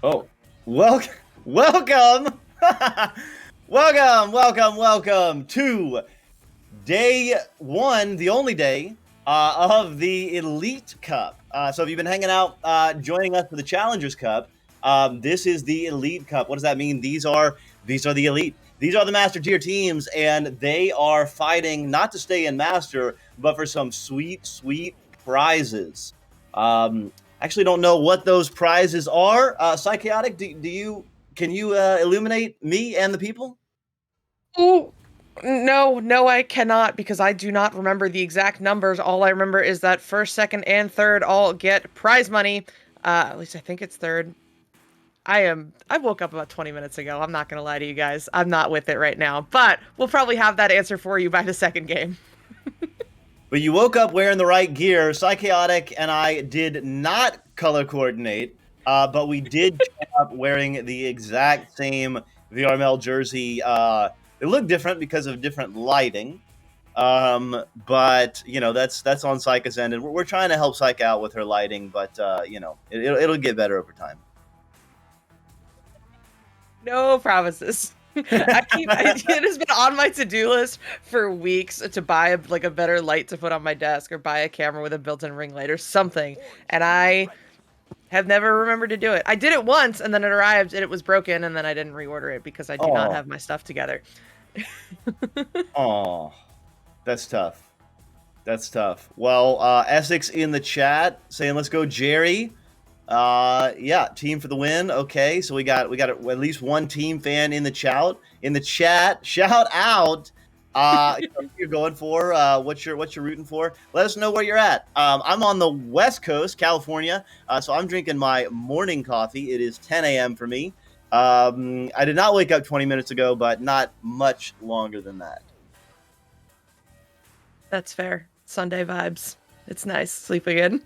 Oh, welcome, welcome, welcome to day one, the only day of the Elite Cup. So if you've been hanging out, joining us for the Challengers Cup, this is the Elite Cup. What does that mean? These are these are the elite. These are the master tier teams, and they are fighting not to stay in master, but for some sweet, sweet prizes. Actually, don't know what those prizes are. Psychotic, can you illuminate me and the people? Oh, no, I cannot because I do not remember the exact numbers. All I remember is that first, second, and third all get prize money. At least I think it's third. I woke up about 20 minutes ago. I'm not gonna lie to you guys. I'm not with it right now, but we'll probably have that answer for you by the second game. But you woke up wearing the right gear. Psychotic and I did not color coordinate, but we did show up wearing the exact same VRML jersey. It looked different because of different lighting. But you know that's on Psycha's end, and we're trying to help Psych out with her lighting, but you know it'll get better over time. No promises. It has been on my to-do list for weeks to buy a better light to put on my desk or buy a camera with a built-in ring light or something. And I have never remembered to do it. I did it once and then it arrived and it was broken and then I didn't reorder it because I do not Oh, have my stuff together. oh, that's tough. That's tough. Well, Essex in the chat saying, "Let's go, Jerry." Yeah, team for the win. Okay, so we got at least one team fan in the chat. In the chat, shout out. You're going for what you're rooting for. Let us know where you're at. I'm on the West Coast, California, so I'm drinking my morning coffee. It is 10 a.m. for me. I did not wake up 20 minutes ago, but not much longer than that. That's fair. Sunday vibes. It's nice sleeping in.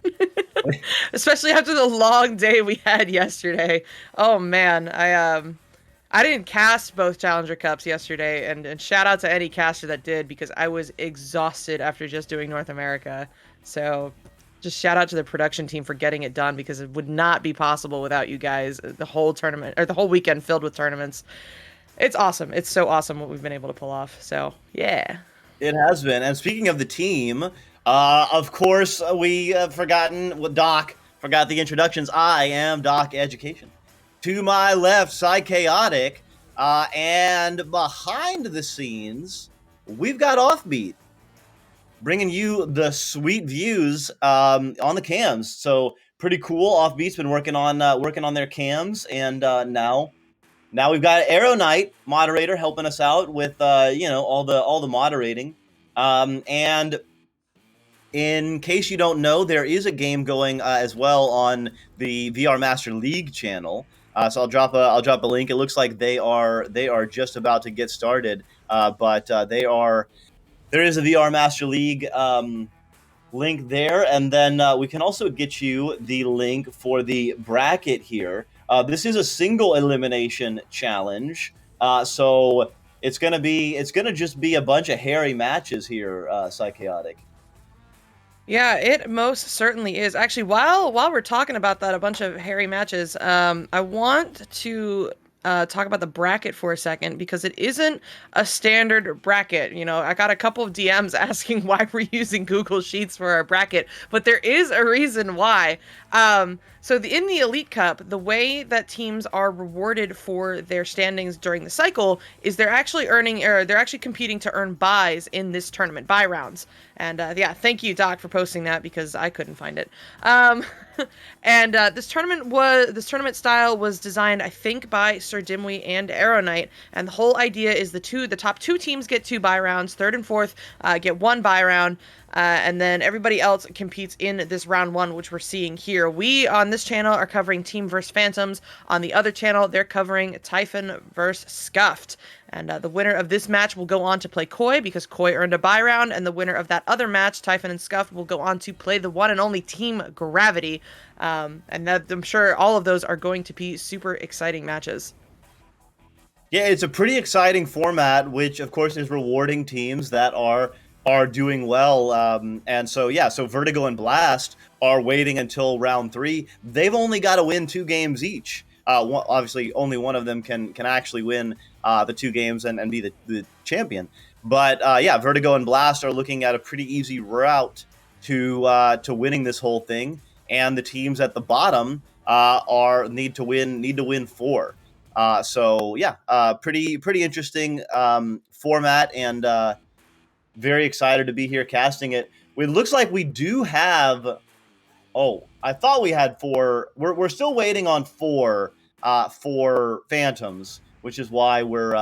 Especially after the long day we had yesterday. Oh man, I didn't cast both Challenger Cups yesterday, and shout out to any caster that did because I was exhausted after just doing North America. So just shout out to the production team for getting it done because it would not be possible without you guys. The whole tournament or the whole weekend filled with tournaments. It's awesome. It's so awesome what we've been able to pull off. So yeah. It has been. And speaking of the team, of course, we have forgotten, well, Doc forgot the introductions. I am Doc Education. To my left, Psychaotic. And behind the scenes, we've got Offbeat bringing you the sweet views on the cams. So pretty cool. Offbeat's been working on their cams, and now we've got Arrow Knight moderator helping us out with all the moderating. And in case you don't know, there is a game going as well on the VR Master League channel. So I'll drop a link. It looks like they are just about to get started, but there is a VR Master League link there, and then we can also get you the link for the bracket here. This is a single elimination challenge, so it's gonna just be a bunch of hairy matches here, Psychotic. Yeah, it most certainly is. Actually, while we're talking about that, a bunch of hairy matches, I want to talk about the bracket for a second because it isn't a standard bracket. You know, I got a couple of DMs asking why we're using Google Sheets for our bracket, but there is a reason why. In the Elite Cup, the way that teams are rewarded for their standings during the cycle is they're actually competing to earn buys in this tournament, buy rounds. And yeah, thank you, Doc, for posting that because I couldn't find it. And this tournament style was designed, I think, by Sir Dimwee and Arrow Knight. And the whole idea is the top two teams get 2 buy rounds, third and fourth get 1 buy round. And then everybody else competes in this round 1, which we're seeing here. We on this channel are covering Team vs Phantoms. On the other channel, they're covering Typhon vs Scuffed. And the winner of this match will go on to play Koi because Koi earned a buy round. And the winner of that other match, Typhon and Scuffed, will go on to play the one and only Team Gravity. I'm sure all of those are going to be super exciting matches. Yeah, it's a pretty exciting format, which of course is rewarding teams that are doing well. And so yeah, so Vertigo and Blast are waiting until round 3. They've only got to win 2 games each. Obviously, only one of them can actually win the 2 games and be the champion. But yeah, Vertigo and Blast are looking at a pretty easy route to winning this whole thing. And the teams at the bottom need to win 4. So yeah, pretty interesting format, and very excited to be here casting it. It looks like we do have. Oh, I thought we had four. We're still waiting on four for Phantoms, which is why we're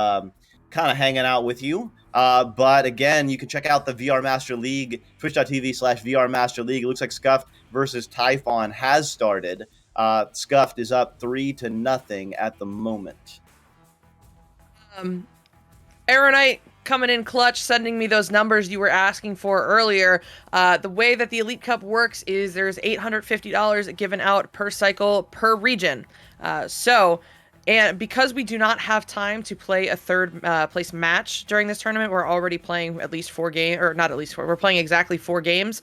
kind of hanging out with you. But again, you can check out the VR Master League, twitch.tv/VR Master League. It looks like Scuffed versus Typhon has started. Scuffed is up 3-0 at the moment. Aeronite coming in clutch, sending me those numbers you were asking for earlier. The way that the Elite Cup works is there's $850 given out per cycle per region. And because we do not have time to play a third place match during this tournament, we're already playing at least 4 games, or not at least 4. We're playing exactly 4 games,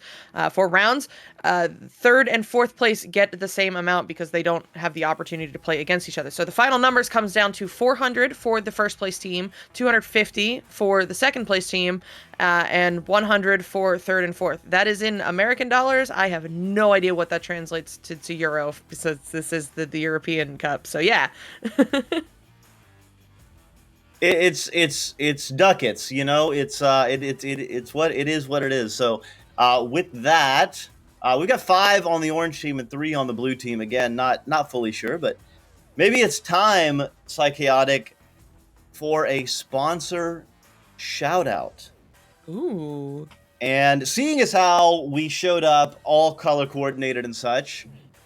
4 rounds. Third and fourth place get the same amount because they don't have the opportunity to play against each other. So the final numbers comes down to 400 for the first place team, 250 for the second place team, and 100 for third and fourth. That is in American dollars. I have no idea what that translates to euro, because this is the European Cup. So yeah. It's ducats, you know. It's what it is. What it is. So with that, we've got 5 on the orange team and 3 on the blue team. Again, not fully sure, but maybe it's time, Psychaotic, for a sponsor shout out. Ooh. And seeing as how we showed up all color coordinated and such,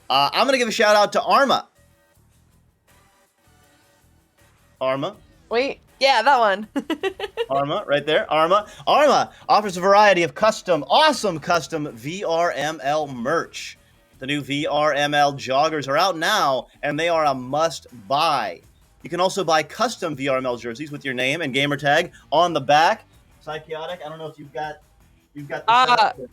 I'm gonna give a shout out to Arma. Arma. Wait, yeah, that one. Arma, right there. Arma offers a variety of awesome custom VRML merch. The new VRML joggers are out now, and they are a must-buy. You can also buy custom VRML jerseys with your name and gamer tag on the back. Psychaotic, I don't know if you've got the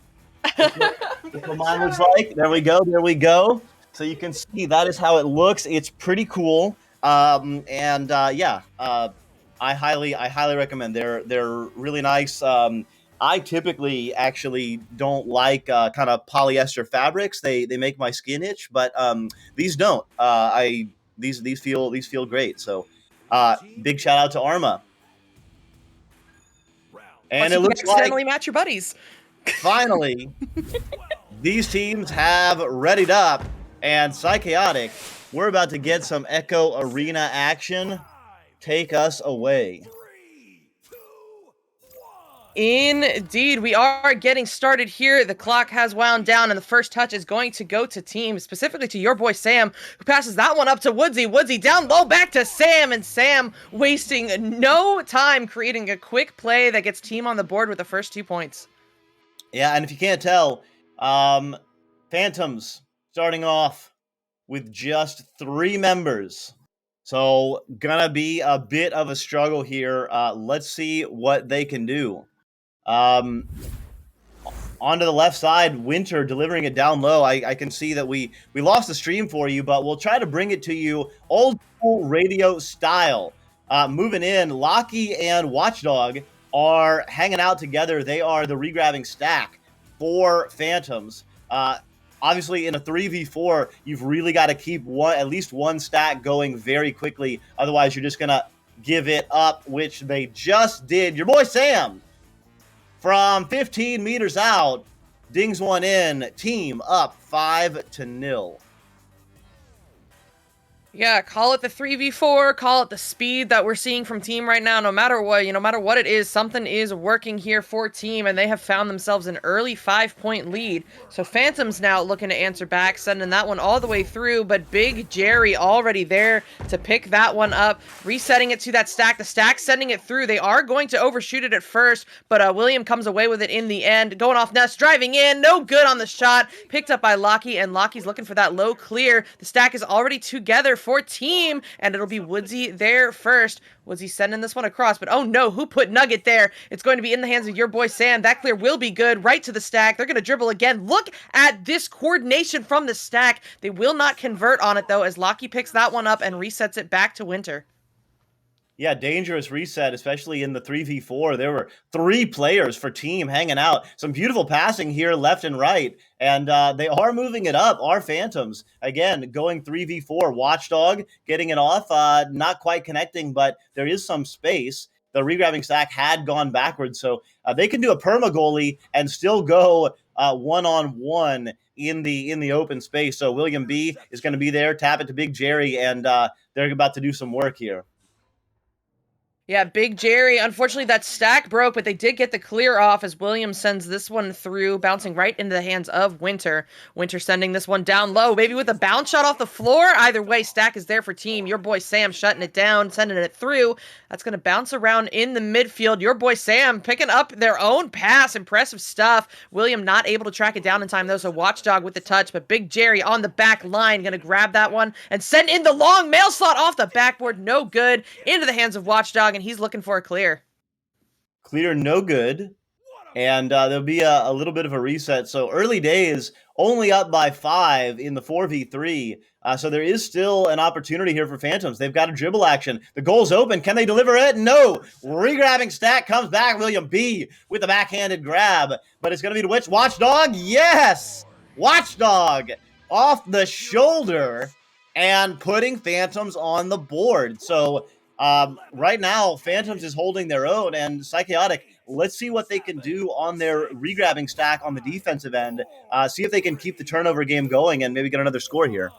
that's what mine looks like. There we go. So you can see that is how it looks. It's pretty cool. Yeah. I highly recommend. They're really nice. I typically actually don't like kind of polyester fabrics. They make my skin itch, but these don't. These feel great. So big shout out to Arma. And it looks like accidentally match your buddies. Finally, these teams have readied up, and Psychaotic, we're about to get some Echo Arena action. Take us away. Indeed, we are getting started here. The clock has wound down, and the first touch is going to go to team, specifically to your boy Sam, who passes that one up to Woodsy. Woodsy down low, back to Sam, and Sam wasting no time creating a quick play that gets team on the board with the first 2 points. Yeah, and if you can't tell, Phantoms starting off with just 3 members. So gonna be a bit of a struggle here. Let's see what they can do. Onto the left side, Winter delivering it down low. I can see that we lost the stream for you, but we'll try to bring it to you old school radio style. Moving in, Locky and Watchdog are hanging out together. They are the regrabbing stack for Phantoms. Obviously, in a 3v4, you've really got to keep at least one stack going very quickly. Otherwise, you're just going to give it up, which they just did. Your boy Sam, from 15 meters out, dings one in. Team up 5-0. Yeah, call it the 3v4, call it the speed that we're seeing from team right now. No matter what, no matter what it is, something is working here for team, and they have found themselves an early 5-point lead. So Phantoms now looking to answer back, sending that one all the way through, but Big Jerry already there to pick that one up, resetting it to that stack. The stack sending it through. They are going to overshoot it at first, but William comes away with it in the end. Going off Nest, driving in, no good on the shot. Picked up by Locky, and Locky's looking for that low clear. The stack is already together for team, and it'll be Woodsy there first. Woodsy sending this one across, but oh no, who put Nugget there? It's going to be in the hands of your boy Sam. That clear will be good, right to the stack. They're going to dribble again. Look at this coordination from the stack. They will not convert on it though, as Locky picks that one up and resets it back to Winter. Yeah, dangerous reset, especially in the 3v4. There were 3 players for team hanging out. Some beautiful passing here left and right. And they are moving it up. Our Phantoms, again, going 3v4. Watchdog getting it off. Not quite connecting, but there is some space. The regrabbing stack had gone backwards. So they can do a perma goalie and still go one-on-one in the open space. So William B is going to be there, tap it to Big Jerry, and they're about to do some work here. Yeah, Big Jerry. Unfortunately, that stack broke, but they did get the clear off as Williams sends this one through, bouncing right into the hands of Winter. Winter sending this one down low, maybe with a bounce shot off the floor. Either way, stack is there for team. Your boy Sam shutting it down, sending it through. That's going to bounce around in the midfield. Your boy Sam picking up their own pass. Impressive stuff. William not able to track it down in time, though, so Watchdog with the touch, but Big Jerry on the back line going to grab that one and send in the long mail slot off the backboard. No good. Into the hands of Watchdog, and he's looking for a clear. Clear, no good. And there'll be a little bit of a reset. So early days, only up by 5 in the 4v3. So there is still an opportunity here for Phantoms. They've got a dribble action. The goal's open. Can they deliver it? No. Regrabbing stack comes back. William B with the backhanded grab. But it's going to be to which? Watchdog? Yes! Watchdog off the shoulder and putting Phantoms on the board. So right now, Phantoms is holding their own, and Psychotic, let's see what they can do on their regrabbing stack on the defensive end. See if they can keep the turnover game going and maybe get another score here.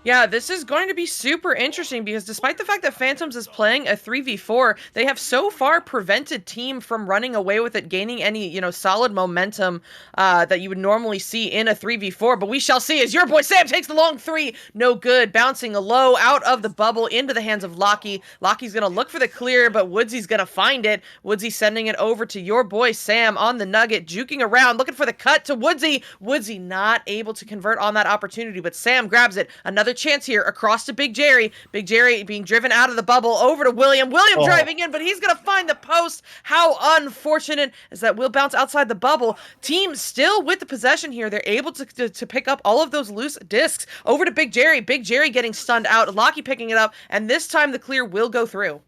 Yeah, this is going to be super interesting because despite the fact that Phantoms is playing a 3v4, they have so far prevented team from running away with it, gaining any, solid momentum that you would normally see in a 3v4. But we shall see as your boy Sam takes the long 3. No good. Bouncing low out of the bubble into the hands of Lockie. Lockie's going to look for the clear, but Woodsy's going to find it. Woodsy sending it over to your boy Sam on the nugget, juking around, looking for the cut to Woodsy. Woodsy not able to convert on that opportunity, but Sam grabs it. Another chance here across to Big Jerry. Big Jerry being driven out of the bubble over to William. William driving in, but he's going to find the post. How unfortunate is that will bounce outside the bubble. Team still with the possession here. They're able to pick up all of those loose discs over to Big Jerry. Big Jerry getting stunned out. Lockie picking it up, and this time the clear will go through.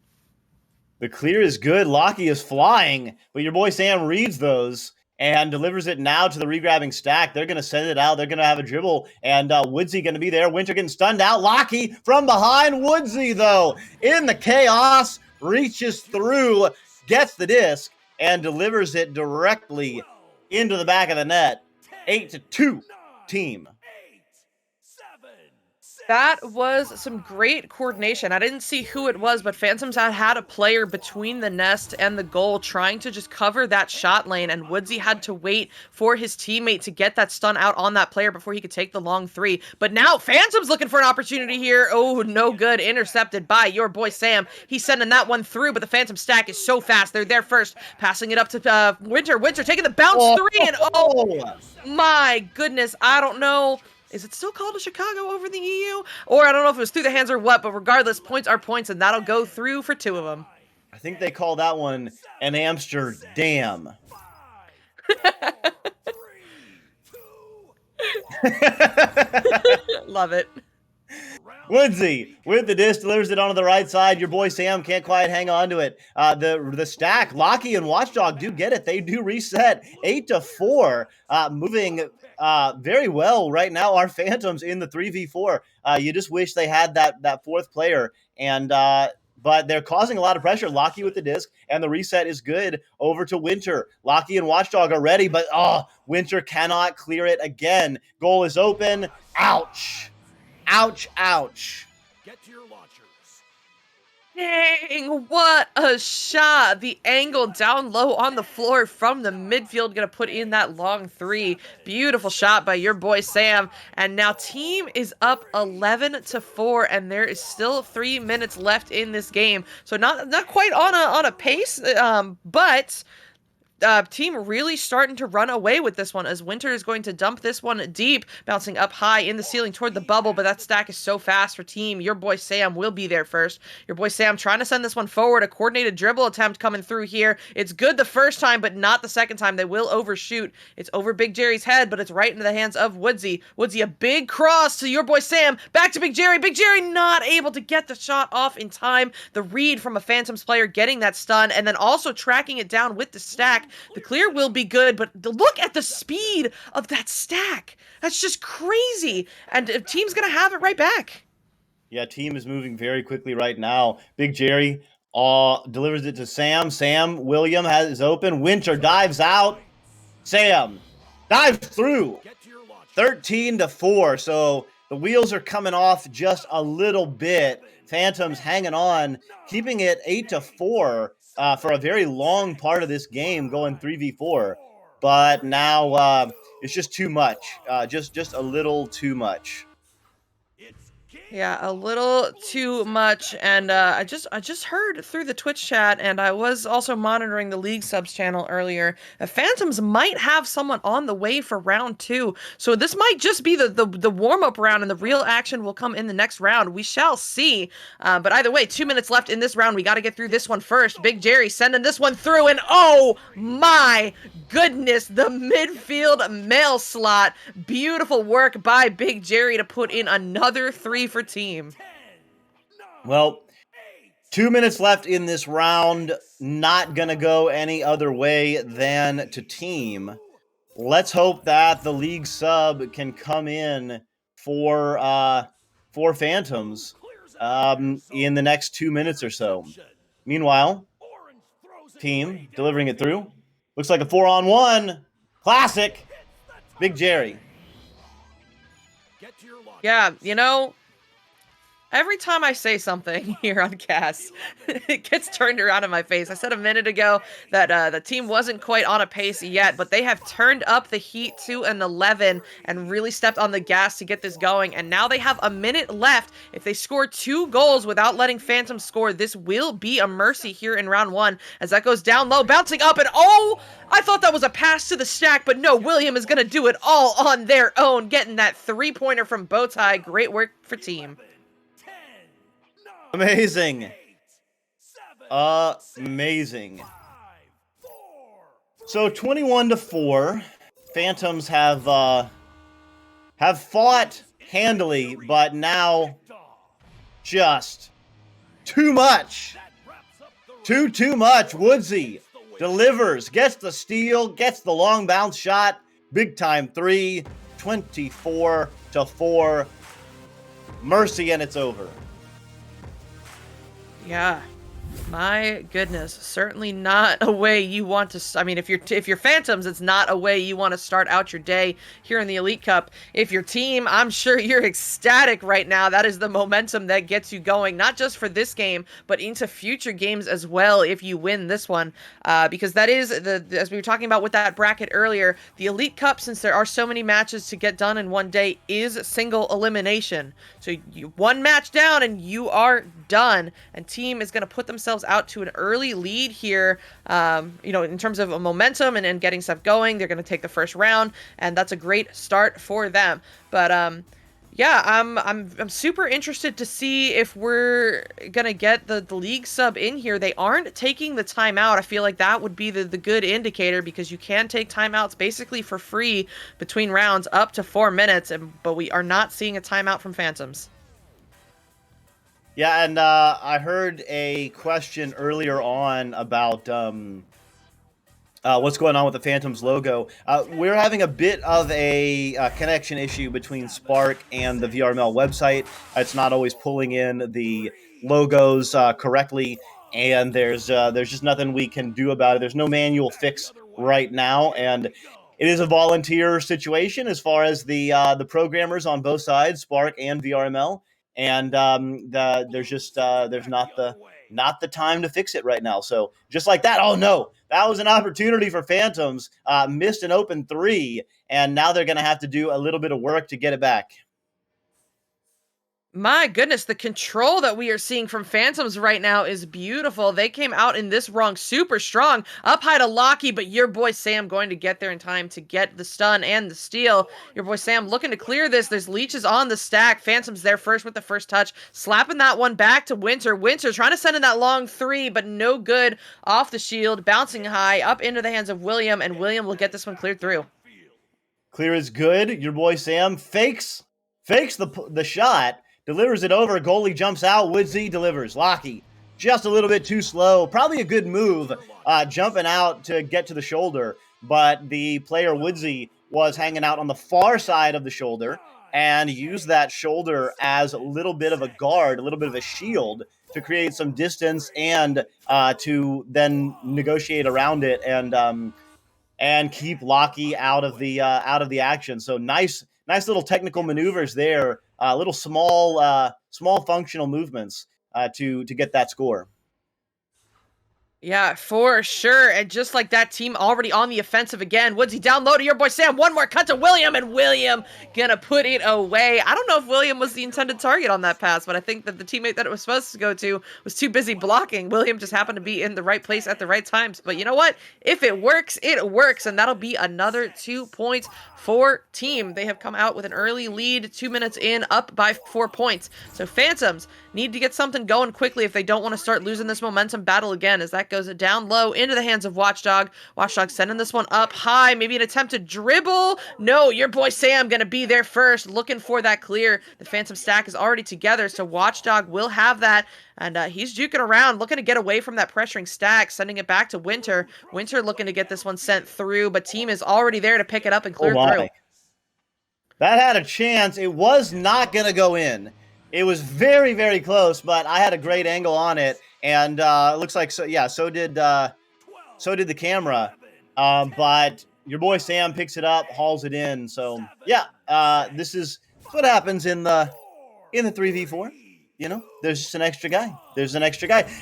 The clear is good. Lockie is flying, but your boy Sam reads those and delivers it now to the regrabbing stack. They're going to send it out. They're going to have a dribble, and Woodsy going to be there. Winter getting stunned out. Lockie from behind. Woodsy, though, in the chaos, reaches through, gets the disc, and delivers it directly into the back of the net. 8-2 team. That was some great coordination. I didn't see who it was, but Phantoms had a player between the nest and the goal trying to just cover that shot lane, and Woodsy had to wait for his teammate to get that stun out on that player before he could take the long 3. But now Phantoms looking for an opportunity here. Oh, no good. Intercepted by your boy Sam. He's sending that one through, but the Phantom stack is so fast. They're there first, passing it up to Winter. Winter taking the bounce 3, and oh my goodness, I don't know. Is it still called a Chicago over the EU? Or I don't know if it was through the hands or what, but regardless, points are points, and that'll go through for 2 of them. I think they call that one an Amsterdam. Love it. Woodsy with the disc delivers it onto the right side. Your boy Sam can't quite hang on to it. The stack, Lockie and Watchdog do get it. They do reset 8-4, moving very well right now. Our Phantoms in the 3v4. You just wish they had that fourth player, and but they're causing a lot of pressure. Lockie with the disc, and the reset is good over to Winter. Lockie and Watchdog are ready, but Winter cannot clear it again. Goal is open. Ouch. Ouch, ouch. Get to your launchers. Dang, what a shot. The angle down low on the floor from the midfield. Going to put in that long 3. Beautiful shot by your boy Sam. And now team is up 11-4, and there is still 3 minutes left in this game. So not quite on a pace, but Team really starting to run away with this one as Winter is going to dump this one deep, bouncing up high in the ceiling toward the bubble, but that stack is so fast for Team. Your boy Sam will be there first. Your boy Sam trying to send this one forward. A coordinated dribble attempt coming through here. It's good the first time, but not the second time. They will overshoot. It's over Big Jerry's head, but it's right into the hands of Woodsy. Woodsy, a big cross to your boy Sam. Back to Big Jerry. Big Jerry not able to get the shot off in time. The read from a Phantoms player getting that stun, and then also tracking it down with the stack. The clear will be good, but look at the speed of that stack. That's just crazy. And Team's going to have it right back. Yeah, Team is moving very quickly right now. Big Jerry delivers it to Sam. Sam, William is open. Winter dives out. Sam dives through. 13-4. So the wheels are coming off just a little bit. Phantoms hanging on, keeping it 8-4. For a very long part of this game, going 3v4, but now it's just too much, just a little too much. Yeah, a little too much, and I just heard through the Twitch chat, and I was also monitoring the League Subs channel earlier. Phantoms might have someone on the way for round 2, so this might just be the warm-up round, and the real action will come in the next round. We shall see, but either way, 2 minutes left in this round. We got to get through this one first. Big Jerry sending this one through, and oh my goodness, the midfield mail slot. Beautiful work by Big Jerry to put in another 3 for Team. Well, 2 minutes left in this round. Not gonna go any other way than to Team. Let's hope that the League sub can come in for Phantoms in the next 2 minutes or so. Meanwhile, Team delivering it through. Looks like a 4-on-1. Classic. Big Jerry. Yeah, you know, every time I say something here on cast, it gets turned around in my face. I said a minute ago that the team wasn't quite on a pace yet, but they have turned up the heat to an 11 and really stepped on the gas to get this going. And now they have a minute left. If they score 2 goals without letting Phantom score, this will be a mercy here in round 1 as that goes down low, bouncing up, and oh, I thought that was a pass to the stack, but no, William is going to do it all on their own, getting that 3-pointer from Bowtie. Great work for Team. Amazing. Amazing. So 21-4. Phantoms have fought handily, but now just too much. Too much. Woodsy delivers, gets the steal, gets the long bounce shot. Big time 3. 24-4. Mercy, and it's over. Yeah, my goodness, certainly not a way you want to. I mean, if you're Phantoms, it's not a way you want to start out your day here in the Elite Cup. If your Team, I'm sure you're ecstatic right now. That is the momentum that gets you going, not just for this game, but into future games as well. If you win this one, because that is as we were talking about with that bracket earlier, the Elite Cup, since there are so many matches to get done in one day, is single elimination. So you one match down and you are done. And Team is going to put themselves out to an early lead here, in terms of a momentum and getting stuff going. They're going to take the first round, and that's a great start for them. But yeah, I'm super interested to see if we're gonna get the league sub in here. They aren't taking the timeout. I feel like that would be the good indicator, because you can take timeouts basically for free between rounds up to 4 minutes, but we are not seeing a timeout from Phantoms. Yeah, and I heard a question earlier on about what's going on with the Phantoms logo. We're having a bit of a connection issue between Spark and the VRML website. It's not always pulling in the logos correctly, and there's just nothing we can do about it. There's no manual fix right now, and it is a volunteer situation as far as the programmers on both sides, Spark and VRML. And there's not the time to fix it right now. So just like that, oh no, that was an opportunity for Phantoms. Missed an open 3, and now they're going to have to do a little bit of work to get it back. My goodness, the control that we are seeing from Phantoms right now is beautiful. They came out in this rung super strong. Up high to Locky, but your boy Sam going to get there in time to get the stun and the steal. Your boy Sam looking to clear this. There's leeches on the stack. Phantoms there first with the first touch. Slapping that one back to Winter. Winter trying to send in that long three, but no good. Off the shield, bouncing high, up into the hands of William, and William will get this one cleared through. Clear is good. Your boy Sam fakes the shot. Delivers it over. Goalie jumps out. Woodsy delivers. Locky just a little bit too slow. Probably a good move jumping out to get to the shoulder. But the player Woodsy was hanging out on the far side of the shoulder and used that shoulder as a little bit of a guard, a little bit of a shield to create some distance and to then negotiate around it and keep Locky out of the action. So nice little technical maneuvers there. Little small functional movements to get that score. Yeah, for sure. And just like that, team already on the offensive again. Woodsy down low to your boy Sam. One more cut to William, and William gonna put it away. I don't know if William was the intended target on that pass, but I think that the teammate that it was supposed to go to was too busy blocking. William just happened to be in the right place at the right times. But you know what? If it works, it works. And that'll be another 2 points for team. They have come out with an early lead, 2 minutes in, up by 4 points. So Phantoms need to get something going quickly if they don't want to start losing this momentum battle again, as that goes down low into the hands of Watchdog. Watchdog sending this one up high, maybe an attempt to dribble. No, your boy Sam gonna be there first, looking for that clear. The Phantom stack is already together, so Watchdog will have that. And he's juking around, looking to get away from that pressuring stack, sending it back to Winter. Winter looking to get this one sent through, but team is already there to pick it up and clear through. That had a chance. It was not going to go in. It was very, very close, but I had a great angle on it. And it looks like, so did the camera. But your boy Sam picks it up, hauls it in. So, yeah, this is what happens in the 3v4. You know, there's just an extra guy.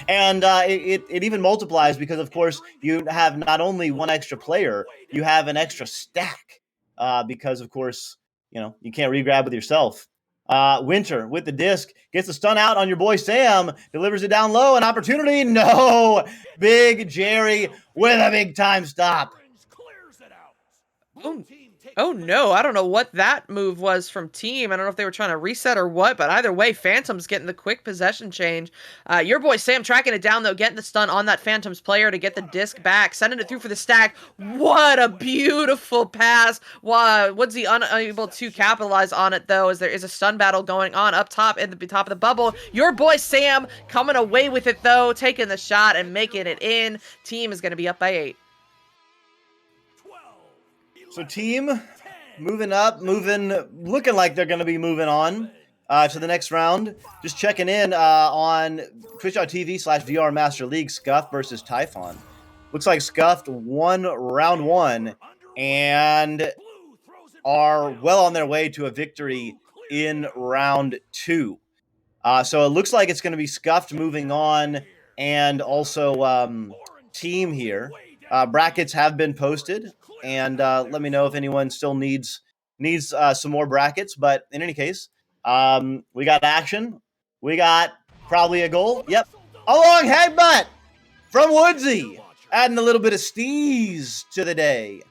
And it even multiplies because, of course, you have not only one extra player, you have an extra stack because, of course, you know, you can't regrab with yourself. Winter with the disc gets the stun out on your boy Sam, delivers it down low. An opportunity. No. Big Jerry with a big time stop. Oh no, I don't know what that move was from team. I don't know if they were trying to reset or what, but either way, Phantom's getting the quick possession change. Your boy Sam tracking it down, though, getting the stun on that Phantoms player to get the disc back, sending it through for the stack. What a beautiful pass. Woodsy unable to capitalize on it, though, as there is a stun battle going on up top at the top of the bubble. Your boy Sam coming away with it, though, taking the shot and making it in. Team is going to be up by 8. So team moving up, looking like they're going to be moving on to the next round. Just checking in on twitch.tv/VR Master League, Scuff versus Typhon. Looks like Scuffed won round 1 and are well on their way to a victory in round 2. So it looks like it's going to be Scuffed moving on, and also team here. Brackets have been posted. And let me know if anyone still needs some more brackets. But in any case, we got action. We got probably a goal. Yep. A long headbutt from Woodsy. Adding a little bit of steez to the day.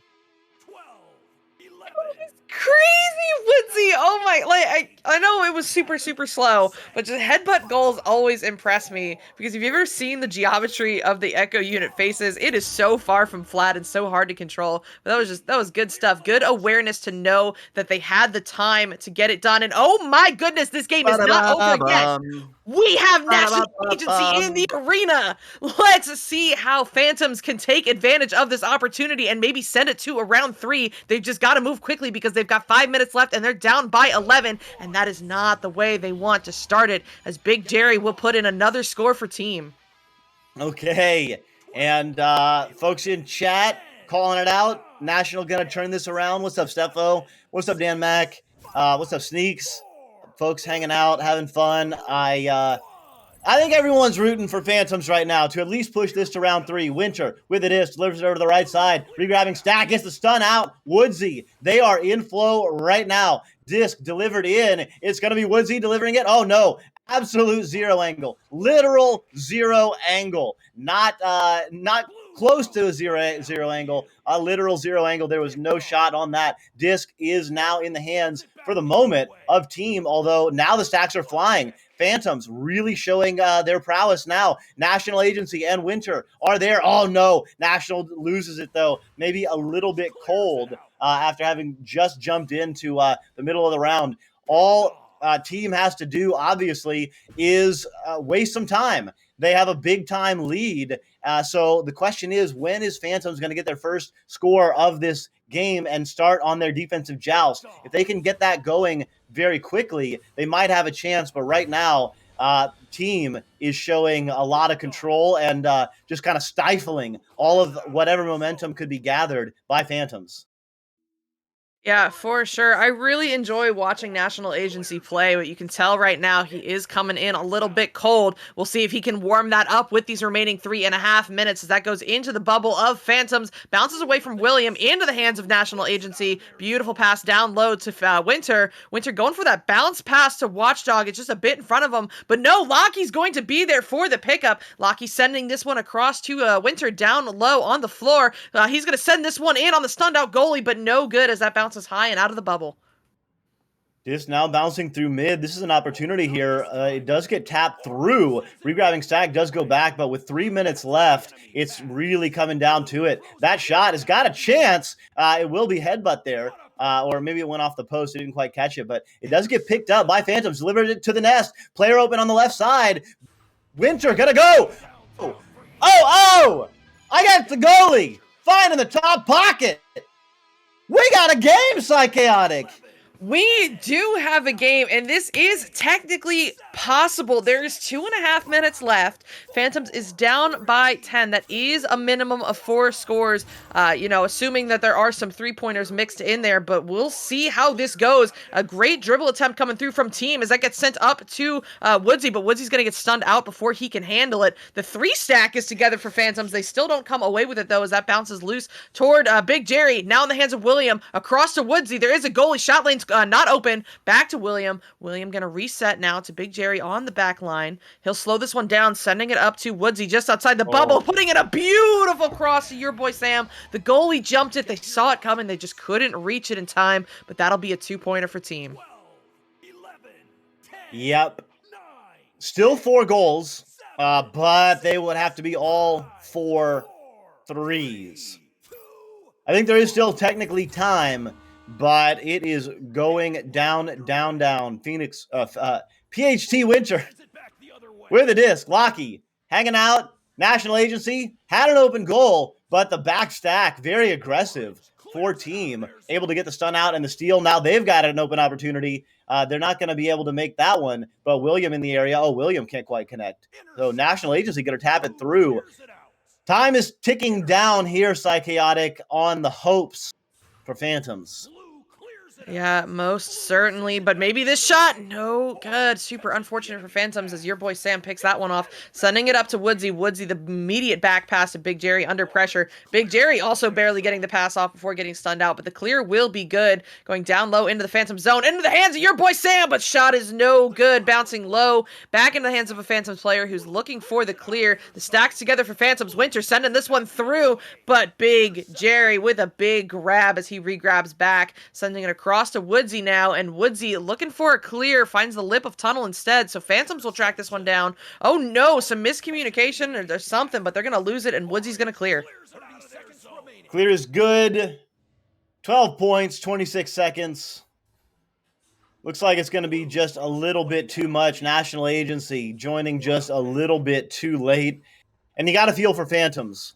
Crazy Woodsy. Oh my, like I know it was super slow, but just headbutt goals always impress me, because if you've ever seen the geometry of the Echo unit faces, it is so far from flat and so hard to control. But that was good stuff. Good awareness to know that they had the time to get it done. And oh my goodness, this game is not over yet. We have national agency in the arena. Let's see how Phantoms can take advantage of this opportunity and maybe send it to a round 3. They've just got to move quickly because they've got 5 minutes left and they're down by 11. And that is not the way they want to start it, as Big Jerry will put in another score for team. Okay. And folks in chat calling it out. National gonna turn this around. What's up, Steffo? What's up, Dan Mac? What's up, Sneaks? Folks hanging out, having fun. I think everyone's rooting for Phantoms right now to at least push this to round 3. Winter with it is, delivers it over to the right side. Regrabbing stack, gets the stun out. Woodsy, they are in flow right now. disc delivered in. It's going to be Woodsy delivering it. Oh, no. Absolute zero angle. Literal zero angle. Not close to a zero angle. A literal zero angle. There was no shot on that. Disc is now in the hands, for the moment, of Team, although now the stacks are flying. Phantoms really showing their prowess now. National Agency and Winter are there. Oh, no. National loses it, though. Maybe a little bit cold after having just jumped into the middle of the round. All Team has to do, obviously, is waste some time. They have a big-time lead. So the question is, when is Phantoms going to get their first score of this game and start on their defensive joust? If they can get that going very quickly, they might have a chance. But right now, Team is showing a lot of control and just kind of stifling all of whatever momentum could be gathered by Phantoms. Yeah, for sure. I really enjoy watching National Agency play, but you can tell right now he is coming in a little bit cold. We'll see if he can warm that up with these remaining 3.5 minutes as that goes into the bubble of Phantoms, bounces away from William into the hands of National Agency. Beautiful pass down low to Winter. Winter going for that bounce pass to Watchdog. It's just a bit in front of him, but no, Lockie's going to be there for the pickup. Lockie sending this one across to Winter down low on the floor. He's going to send this one in on the stunned out goalie, but no good as that bounces high and out of the bubble. Just now bouncing through mid. This is an opportunity here. It does get tapped through. Regrabbing stack does go back, but with 3 minutes left, it's really coming down to it. That shot has got a chance. It will be headbutt there. Or maybe it went off the post. It didn't quite catch it, but it does get picked up by Phantoms. Delivered it to the nest. Player open on the left side. Winter gonna go. Oh! I got the goalie. Fine in the top pocket. We got a game, Psychaotic. We do have a game, and this is technically possible. There's 2.5 minutes left. Phantoms is down by 10. That is a minimum of 4 scores, assuming that there are some 3-pointers mixed in there, but we'll see how this goes. A great dribble attempt coming through from Team as that gets sent up to Woodsy, but Woodsy's going to get stunned out before he can handle it. The 3-stack is together for Phantoms. They still don't come away with it, though, as that bounces loose toward Big Jerry. Now in the hands of William. Across to Woodsy. There is a goalie. Shot lane's not open. Back to William. William going to reset now to Big Jerry on the back line. He'll slow this one down, sending it up to Woodsy just outside the bubble, putting in a beautiful cross to your boy Sam. The goalie jumped it. They saw it coming. They just couldn't reach it in time, but that'll be a 2-pointer for Team. Yep. Still 4 goals, but they would have to be all 4 threes. I think there is still technically time, but it is going down. Phoenix, PHT Winter with the disc. Lockie hanging out. National Agency had an open goal, but the back stack, very aggressive for Team. Able to get the stun out and the steal. Now they've got an open opportunity. They're not going to be able to make that one, but William in the area. Oh, William can't quite connect. So National Agency going to tap it through. Time is ticking down here, Psychaotic, on the hopes for Phantoms. Yeah, most certainly, but maybe this shot, no good. Super unfortunate for Phantoms as your boy Sam picks that one off, sending it up to Woodsy. Woodsy, the immediate back pass to Big Jerry under pressure. Big Jerry also barely getting the pass off before getting stunned out, but the clear will be good. Going down low into the Phantom zone, into the hands of your boy Sam, but shot is no good. Bouncing low, back into the hands of a Phantoms player who's looking for the clear. The stacks together for Phantoms. Winter sending this one through, but Big Jerry with a big grab as he regrabs back, sending it across to Woodsy now, and Woodsy looking for a clear, finds the lip of tunnel instead, so Phantoms will track this one down. Oh no, some miscommunication, or there's something, but they're going to lose it, and Woodsy's going to clear. Clear is good. 12 points, 26 seconds. Looks like it's going to be just a little bit too much. National Agency joining just a little bit too late. And you got to feel for Phantoms.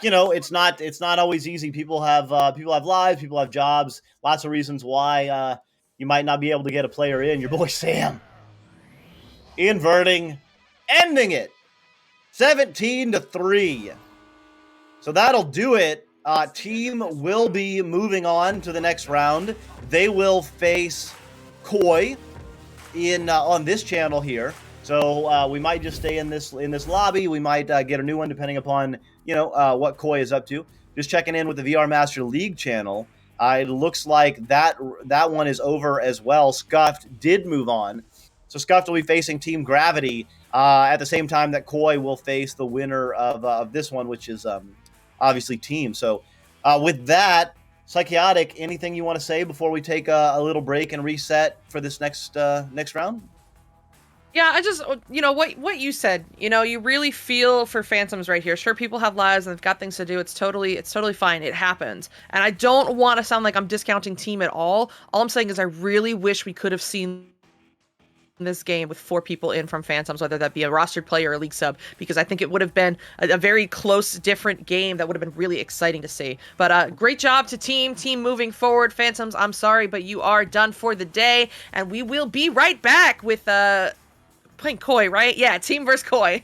It's not always easy. People have lives, people have jobs, lots of reasons why you might not be able to get a player in. Your boy Sam inverting, ending it, 17-3. So that'll do it. Team will be moving on to the next round. They will face Koi on this channel here. So we might just stay in this lobby. We might get a new one depending upon what Koi is up to. Just checking in with the VR Master League channel. It looks like that one is over as well. Scuffed did move on, so Scuffed will be facing Team Gravity at the same time that Koi will face the winner of this one, which is obviously Team. So with that, Psychotic, anything you want to say before we take a little break and reset for this next round? Yeah, I just what you said. You really feel for Phantoms right here. Sure, people have lives and they've got things to do. It's totally fine. It happens. And I don't want to sound like I'm discounting Team at all. All I'm saying is I really wish we could have seen this game with 4 people in from Phantoms, whether that be a rostered player or a league sub, because I think it would have been a very close, different game that would have been really exciting to see. But great job to Team moving forward. Phantoms, I'm sorry, but you are done for the day, and we will be right back with playing Koi, right? Yeah, Team versus Koi.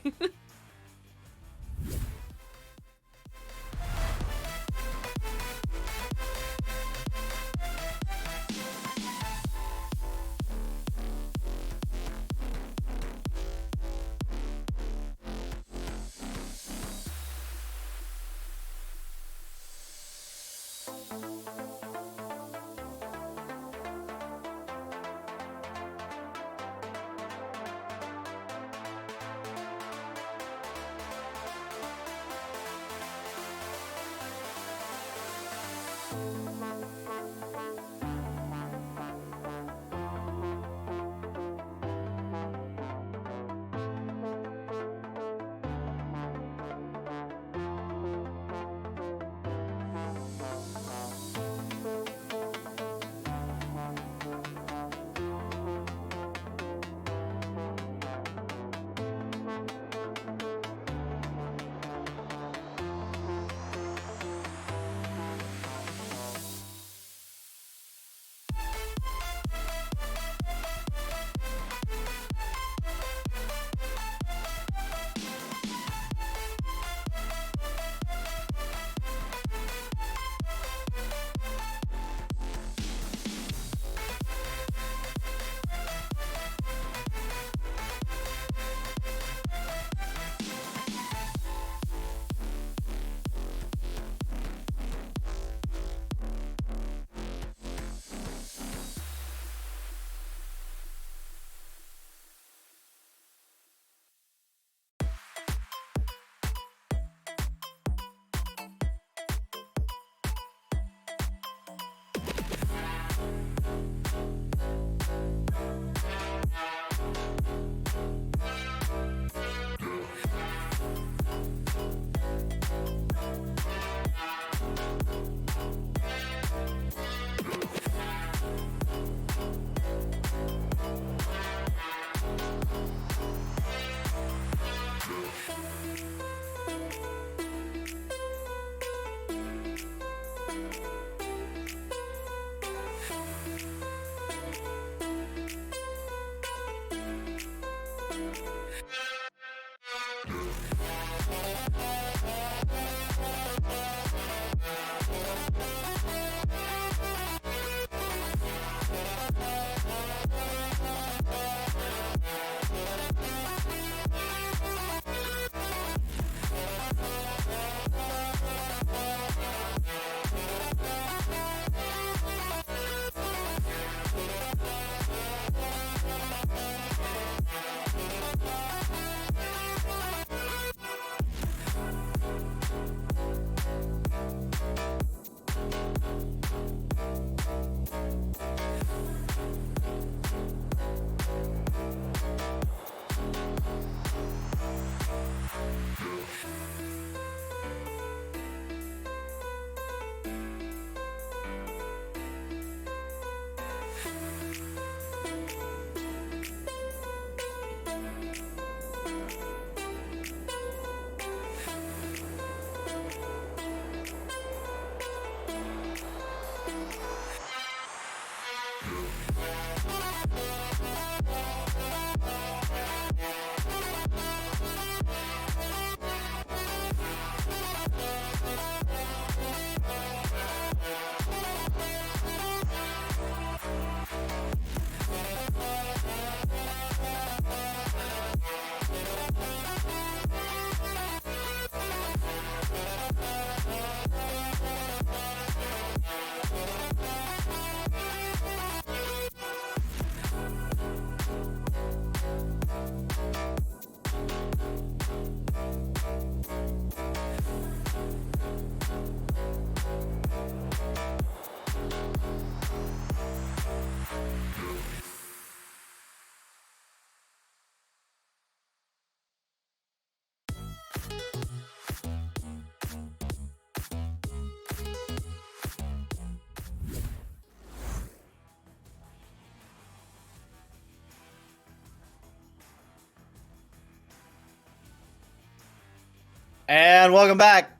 And welcome back,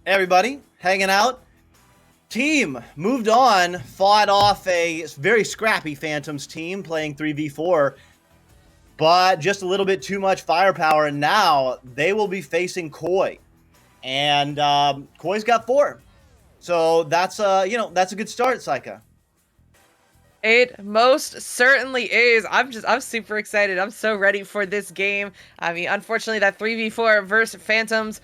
everybody. Hanging out. Team moved on, fought off a very scrappy Phantoms team playing 3v4, but just a little bit too much firepower, and now they will be facing Koi. And Koi's got 4. So that's that's a good start, Saika. It most certainly is. I'm super excited. I'm so ready for this game. I mean, unfortunately, that 3v4 versus Phantoms,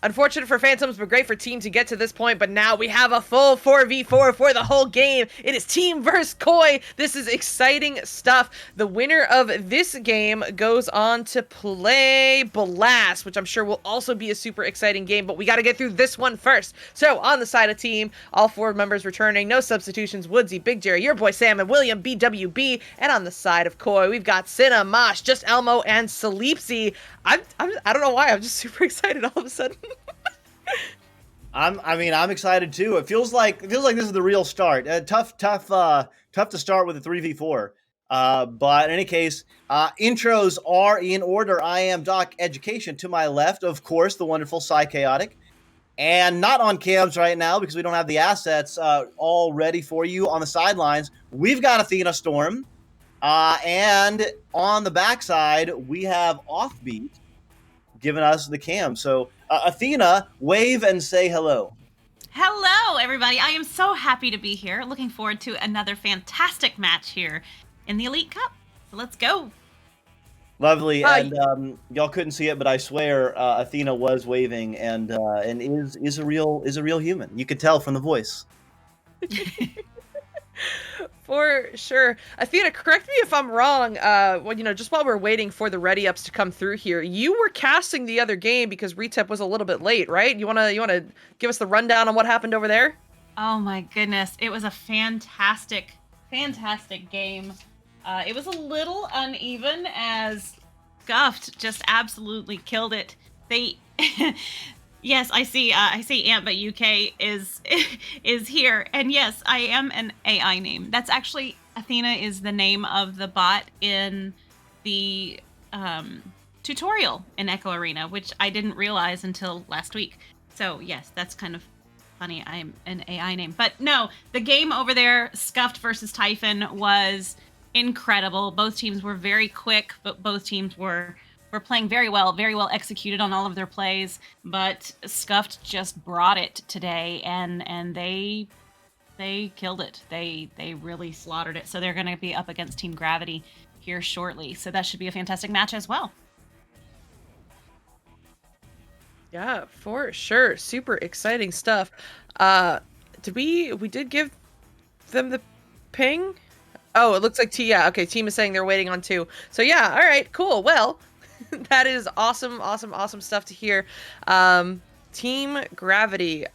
unfortunate for Phantoms, but great for Team to get to this point. But now we have a full 4v4 for the whole game. It is Team versus Koi. This is exciting stuff. The winner of this game goes on to play Blast, which I'm sure will also be a super exciting game. But we got to get through this one first. So on the side of Team, all 4 members returning. No substitutions. Woodsy, Big Jerry, your boy Sam, and William BWB. And on the side of Koi, we've got Cinna, Mosh, Just Elmo, and Salipsy. I don't know why. I'm just super excited all of a sudden. I'm excited too. It feels like this is the real start. Tough to start with a 3v4. But in any case, intros are in order. I am Doc Education. To my left, of course, the wonderful Psychaotic. And not on cams right now because we don't have the assets all ready for you on the sidelines. We've got Athena Storm. And on the backside, we have Offbeat giving us the cam. So Athena, wave and say hello. Hello, everybody. I am so happy to be here. Looking forward to another fantastic match here in the Elite Cup. So let's go. Lovely. And y'all couldn't see it, but I swear Athena was waving and is a real human. You could tell from the voice. For sure. Athena, correct me if I'm wrong. Just while we're waiting for the ready ups to come through here, you were casting the other game because Retep was a little bit late, right? You wanna give us the rundown on what happened over there? Oh my goodness. It was a fantastic game. It was a little uneven as Scuffed just absolutely killed it. They Yes, I see Ant, but UK is here. And yes, I am an AI name. That's actually, Athena is the name of the bot in the tutorial in Echo Arena, which I didn't realize until last week. So yes, that's kind of funny. I'm an AI name. But no, the game over there, Scuffed versus Typhon, was incredible. Both teams were very quick, but both teams were playing very well executed on all of their plays, but Scuffed just brought it today, and they killed it. They really slaughtered it. So they're going to be up against Team Gravity here shortly. So that should be a fantastic match as well. Yeah, for sure. Super exciting stuff. We did give them the ping? Oh, it looks like Team is saying they're waiting on 2. So yeah, all right, cool. Well, that is awesome stuff to hear. Team Gravity.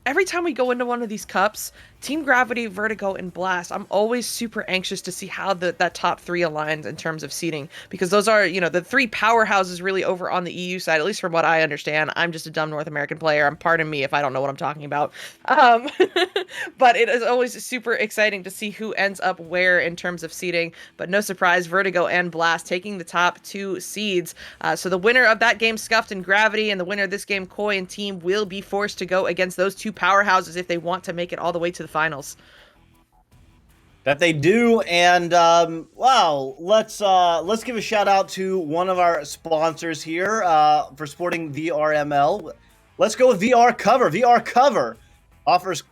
Every time we go into one of these cups, Team Gravity, Vertigo, and Blast, I'm always super anxious to see how that top 3 aligns in terms of seeding, because those are, the 3 powerhouses really over on the EU side, at least from what I understand. I'm just a dumb North American player. Pardon me if I don't know what I'm talking about. But it is always super exciting to see who ends up where in terms of seeding. But no surprise, Vertigo and Blast taking the top 2 seeds. So the winner of that game, Scuffed and Gravity, and the winner of this game, Koi and Team, will be forced to go against those 2 powerhouses if they want to make it all the way to the finals. That they do. And let's give a shout out to one of our sponsors here for sporting VRML. Let's go with VR Cover. VR Cover offers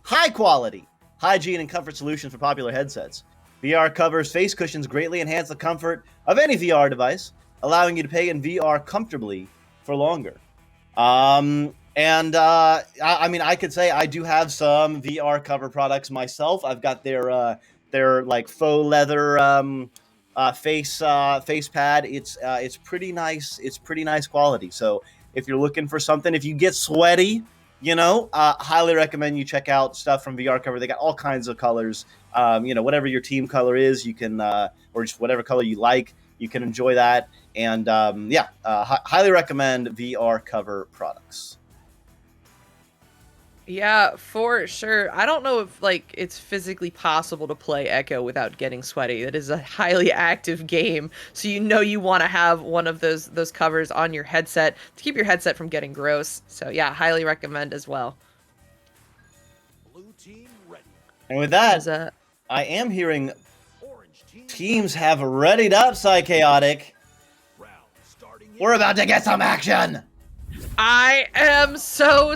high quality hygiene and comfort solutions for popular headsets. VR Cover's face cushions greatly enhance the comfort of any VR device, allowing you to play in VR comfortably for longer. I could say I do have some VR Cover products myself. I've got their like faux leather face pad. It's pretty nice. It's pretty nice quality. So if you're looking for something, if you get sweaty, highly recommend you check out stuff from VR Cover. They got all kinds of colors. Whatever your team color is, you can or just whatever color you like, you can enjoy that. And highly recommend VR Cover products. Yeah, for sure. I don't know if like it's physically possible to play Echo without getting sweaty. It is a highly active game, so you want to have one of those covers on your headset to keep your headset from getting gross. So yeah, highly recommend as well. And with As that, I am hearing teams have readied up, Psychaotic. We're about to get some action. I am so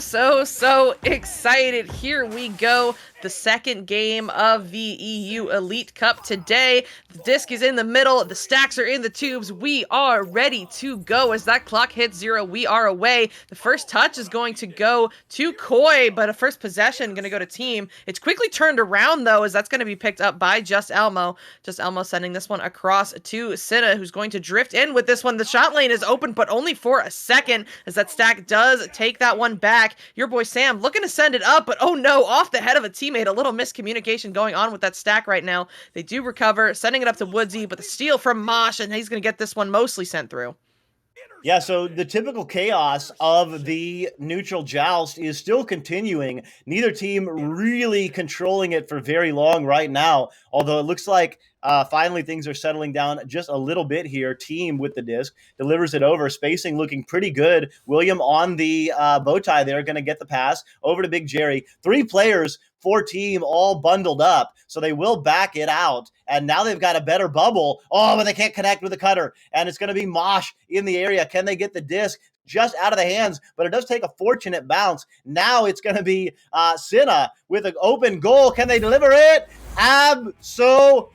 excited. Here we go. The second game of the EU Elite Cup today. The disc is in the middle. The stacks are in the tubes. We are ready to go. As that clock hits 0, we are away. The first touch is going to go to Koi, but a first possession going to go to team. It's quickly turned around, though, as that's going to be picked up by Just Elmo. Just Elmo sending this one across to Cinna, who's going to drift in with this one. The shot lane is open, but only for a second, as that stack does take that one back. Your boy Sam looking to send it up, but oh no, off the head of a teammate. A little miscommunication going on with that stack right now. They do recover, sending it up to Woodsy, but the steal from Mosh, and he's going to get this one mostly sent through. Yeah, so the typical chaos of the neutral joust is still continuing. Neither team really controlling it for very long right now, although it looks like finally things are settling down just a little bit here. Team with the disc delivers it over. Spacing looking pretty good. William on the bow tie there, going to get the pass over to Big Jerry. 3 players for team all bundled up, so they will back it out. And now they've got a better bubble. Oh, but they can't connect with the cutter. And it's going to be Mosh in the area. Can they get the disc? Just out of the hands, but it does take a fortunate bounce. Now it's going to be Cinna with an open goal. Can they deliver it? Absolutely.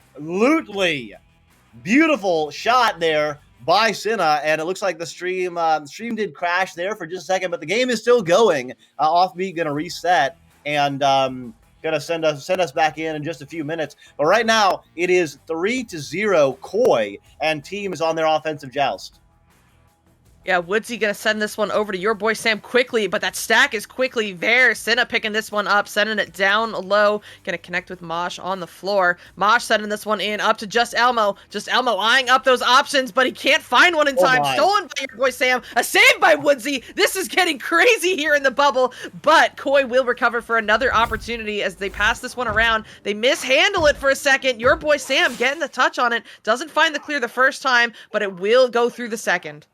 Beautiful shot there by Cinna, and it looks like the stream did crash there for just a second, but the game is still going. Offbeat going to reset and going to send us back in just a few minutes. But right now, it is 3-0 Koi, and team is on their offensive joust. Yeah, Woodsy gonna send this one over to your boy Sam quickly, but that stack is quickly there. Cinna picking this one up, sending it down low. Gonna connect with Mosh on the floor. Mosh sending this one in up to Just Elmo. Just Elmo eyeing up those options, but he can't find one in time. Stolen by your boy Sam. A save by Woodsy. This is getting crazy here in the bubble, but Koi will recover for another opportunity as they pass this one around. They mishandle it for a second. Your boy Sam getting the touch on it. Doesn't find the clear the first time, but it will go through the second.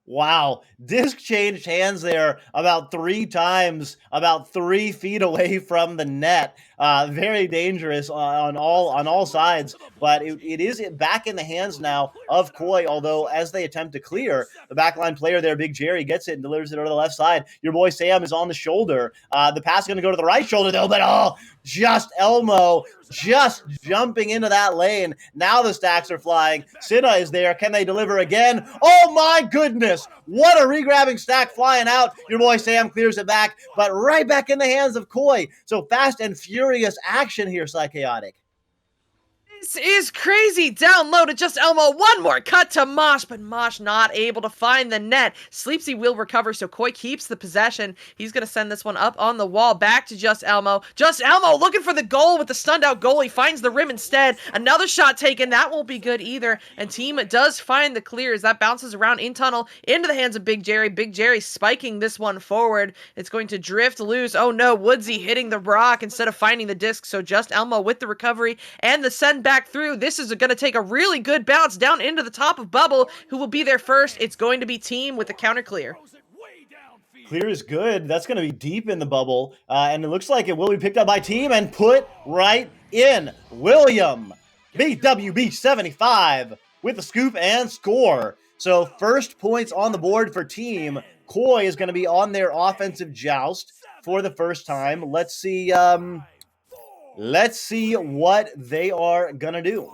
Wow, disc changed hands there about 3 times, about 3 feet away from the net. Very dangerous on all sides, but it is back in the hands now of Koi, although as they attempt to clear, the backline player there, Big Jerry, gets it and delivers it over the left side. Your boy Sam is on the shoulder. The pass is going to go to the right shoulder, though, but Just Elmo just jumping into that lane. Now the stacks are flying. Cinna is there. Can they deliver again? Oh my goodness. What a regrabbing stack flying out. Your boy Sam clears it back, but right back in the hands of Koi. So fast and furious action here, Psychaotic. This is crazy. Down low to Just Elmo. One more cut to Mosh, but Mosh not able to find the net. Sleepsy will recover, so Koi keeps the possession. He's going to send this one up on the wall back to Just Elmo. Just Elmo looking for the goal with the stunned out goalie. Finds the rim instead. Another shot taken. That won't be good either. And team does find the clear as that bounces around in tunnel into the hands of Big Jerry. Big Jerry spiking this one forward. It's going to drift loose. Oh no, Woodsy hitting the rock instead of finding the disc. So Just Elmo with the recovery and the send back through. This is going to take a really good bounce down into the top of bubble. Who will be there first? It's going to be team with the counter clear. Clear is good. That's going to be deep in the bubble. And it looks like it will be picked up by team and put right in. William, BWB 75 with the scoop and score. So first points on the board for team. Koi is going to be on their offensive joust for the first time. Let's see what they are going to do.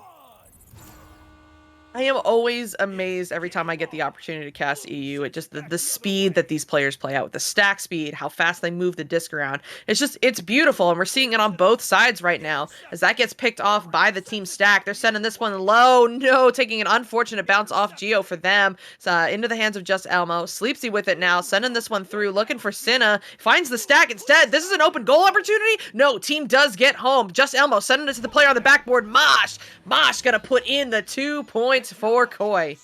I am always amazed every time I get the opportunity to cast EU at just the speed that these players play out, with the stack speed, how fast they move the disc around. It's beautiful, and we're seeing it on both sides right now as that gets picked off by the team stack. They're sending this one low, no, taking an unfortunate bounce off Geo for them. It's, into the hands of Just Elmo. Sleepsy with it now, sending this one through, looking for Cinna. Finds the stack instead. This is an open goal opportunity. No, team does get home. Just Elmo sending it to the player on the backboard, Mosh. Mosh gonna put in the 2 points for Koi.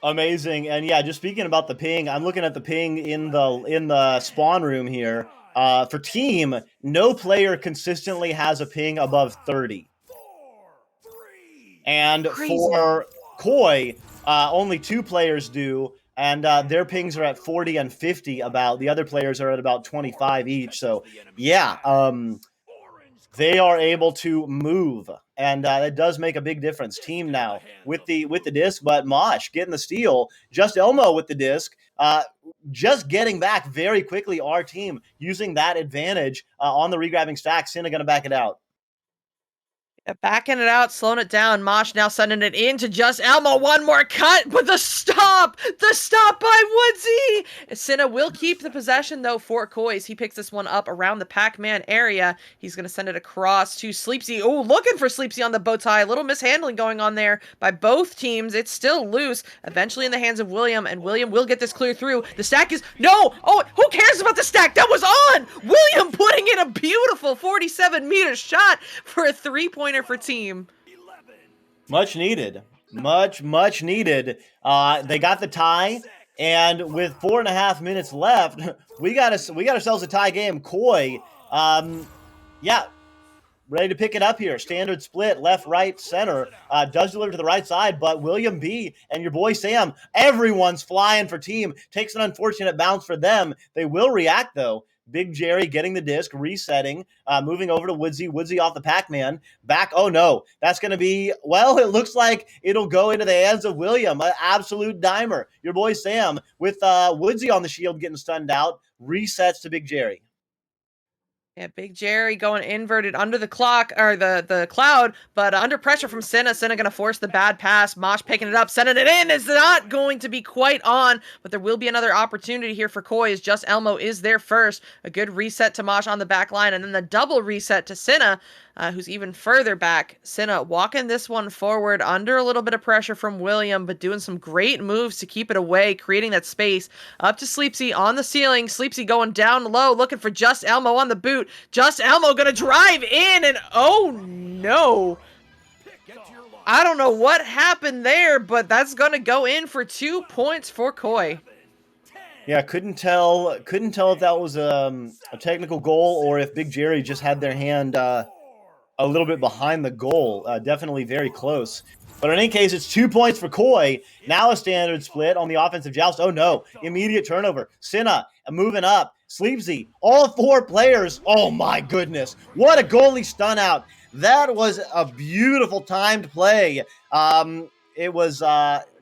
Amazing. And yeah, just speaking about the ping, I'm looking at the ping in the spawn room here. For team, no player consistently has a ping above 30. And Crazy. for Koi, only 2 players do, and their pings are at 40 and 50 about. The other players are at about 25 each. So, yeah, they are able to move, and that does make a big difference. Team now with the disc, but Mosh getting the steal. Just Elmo with the disc. Just getting back very quickly. Our team using that advantage on the regrabbing stack. Cinna going to back it out. Backing it out, slowing it down. Mosh now sending it in to Just Elmo. One more cut, but the stop by Woodsy. Cinna will keep the possession though for Kois. He picks this one up around the Pac-Man area. He's going to send it across to Sleepsy. Oh, looking for Sleepsy on the bow tie. A little mishandling going on there by both teams. It's still loose. Eventually in the hands of William, and William will get this clear through. The stack is, no! Oh, who cares about the stack? That was on! William putting in a beautiful 47-meter shot for a three-pointer for team. Much needed. Much needed. They got the tie, and with 4.5 minutes left, we got ourselves a tie game. Koi, yeah, ready to pick it up here. Standard split, left, right, center. Does deliver to the right side, but William B and your boy Sam, everyone's flying for team. Takes an unfortunate bounce for them. They will react, though. Big Jerry getting the disc, resetting, moving over to Woodsy. Woodsy off the Pac-Man. Back, oh no. That's going to be, well, it looks like it'll go into the hands of William. An absolute dimer. Your boy Sam with Woodsy on the shield getting stunned out. Resets to Big Jerry. Yeah, Big Jerry going inverted under the clock, or the cloud, but under pressure from Cinna. Cinna going to force the bad pass. Mosh picking it up, sending it in. It's not going to be quite on, but there will be another opportunity here for Koi as Just Elmo is there first. A good reset to Mosh on the back line, and then the double reset to Cinna, who's even further back. Cinna walking this one forward under a little bit of pressure from William, but doing some great moves to keep it away, creating that space. Up to Sleepsy on the ceiling. Sleepsy going down low, looking for Just Elmo on the boot. Just Elmo gonna drive in, and oh no. I don't know what happened there, but that's gonna go in for 2 points for Koi. Yeah, couldn't tell if that was a technical goal or if Big Jerry just had their hand a little bit behind the goal. Definitely very close. But in any case, it's 2 points for Koi. Now a standard split on the offensive joust. Oh no, immediate turnover. Cinna moving up. Sleepsy, all 4 players. Oh my goodness. What a goalie stun out. That was a beautiful timed play. It was,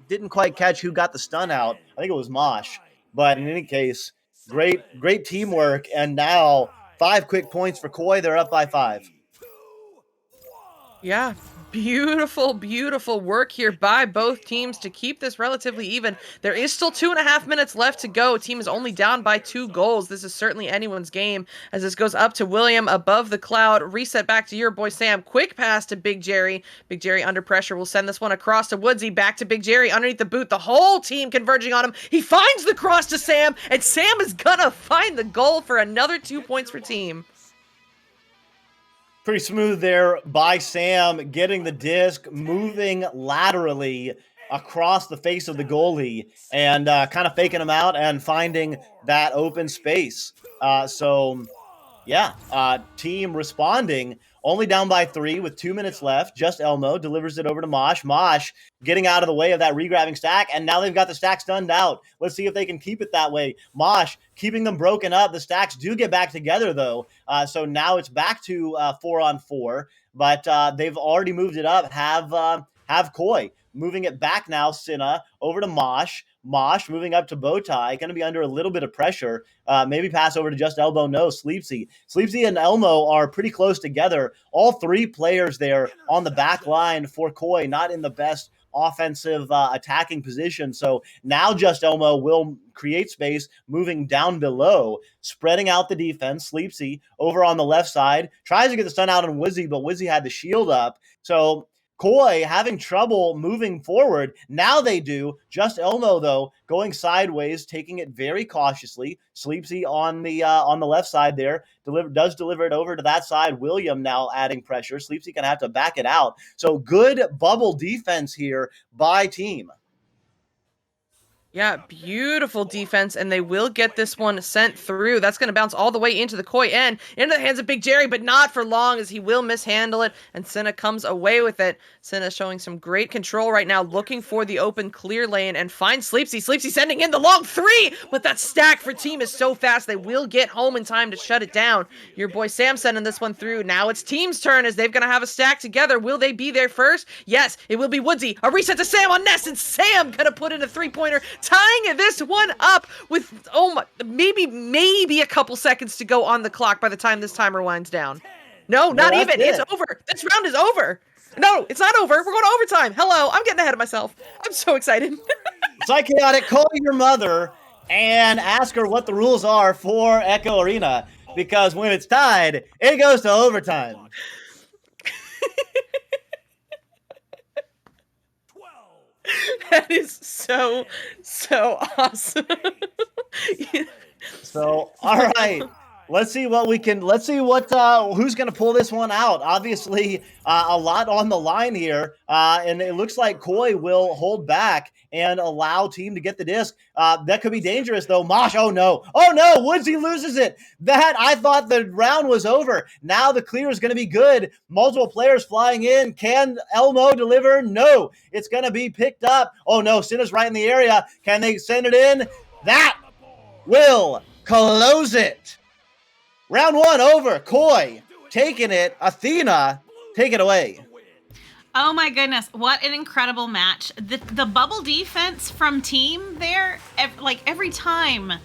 didn't quite catch who got the stun out. I think it was Mosh. But in any case, great teamwork. And now 5 quick points for Koi. They're up by 5. Yeah, beautiful work here by both teams to keep this relatively even. There is still 2.5 minutes left to go. Team is only down by 2 goals. This is certainly anyone's game as this goes up to William above the cloud. Reset back to your boy Sam. Quick pass to Big Jerry. Big Jerry under pressure will send this one across to Woodsy. Back to Big Jerry underneath the boot. The whole team converging on him. He finds the cross to Sam, and Sam is gonna find the goal for another 2 points for team. Pretty smooth there by Sam, getting the disc, moving laterally across the face of the goalie, and kind of faking him out and finding that open space. Team responding. Only down by 3 with 2 minutes left. Just Elmo delivers it over to Mosh. Mosh getting out of the way of that regrabbing stack, and now they've got the stack stunned out. Let's see if they can keep it that way. Mosh keeping them broken up. The stacks do get back together, though. So now it's back to 4-on-4, but they've already moved it up. Have Koi moving it back now. Cinna over to Mosh. Mosh moving up to Bowtie, going to be under a little bit of pressure. Maybe pass over to Just Elmo. No, Sleepsy. Sleepsy and Elmo are pretty close together. All 3 players there on the back line for Koi, not in the best offensive attacking position. So now Just Elmo will create space, moving down below, spreading out the defense. Sleepsy over on the left side tries to get the stun out on Wizzy, but Wizzy had the shield up. So Koi having trouble moving forward. Now they do. Just Elmo, though, going sideways, taking it very cautiously. Sleepsy on the left side there. Does deliver it over to that side. William now adding pressure. Sleepsy going to have to back it out. So good bubble defense here by team. Yeah, beautiful defense, and they will get this one sent through. That's going to bounce all the way into the Koi end, into the hands of Big Jerry, but not for long as he will mishandle it, and Senna comes away with it. Senna showing some great control right now, looking for the open clear lane, and finds Sleepsy. Sleepsy sending in the long 3, but that stack for team is so fast, they will get home in time to shut it down. Your boy Sam sending this one through. Now it's team's turn as they're going to have a stack together. Will they be there first? Yes, it will be Woodsy. A reset to Sam on Ness, and Sam going to put in a 3-pointer, tying this one up with maybe a couple seconds to go on the clock by the time this timer winds down. No, not even. It's over. This round is over. No, it's not over. We're going to overtime. Hello, I'm getting ahead of myself. I'm so excited. Psychotic, call your mother and ask her what the rules are for Echo Arena, because when it's tied, it goes to overtime. That is so awesome. So, all right. Let's see what who's going to pull this one out. Obviously, a lot on the line here, and it looks like Koi will hold back and allow team to get the disc. That could be dangerous, though. Mosh, oh no, Woodsy loses it. I thought the round was over. Now the clear is going to be good. Multiple players flying in. Can Elmo deliver? No, it's going to be picked up. Oh no, Senna's right in the area. Can they send it in? That will close it. Round 1 over. Koi taking it. Athena, take it away. Oh my goodness, what an incredible match. The bubble defense from team there, every time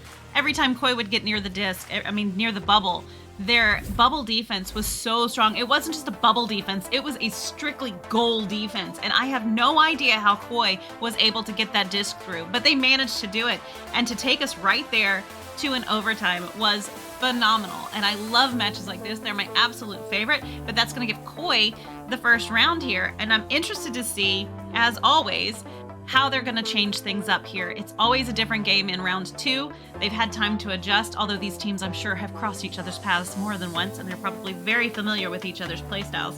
Koi would get near the disc, near the bubble, their bubble defense was so strong. It wasn't just a bubble defense, it was a strictly goal defense. And I have no idea how Koi was able to get that disc through, but they managed to do it. And to take us right there to an overtime was phenomenal. And I love matches like this. They're my absolute favorite, but that's going to give Koi the first round here. And I'm interested to see, as always, how they're going to change things up here. It's always a different game in round 2. They've had time to adjust, although these teams, I'm sure, have crossed each other's paths more than once, and they're probably very familiar with each other's playstyles.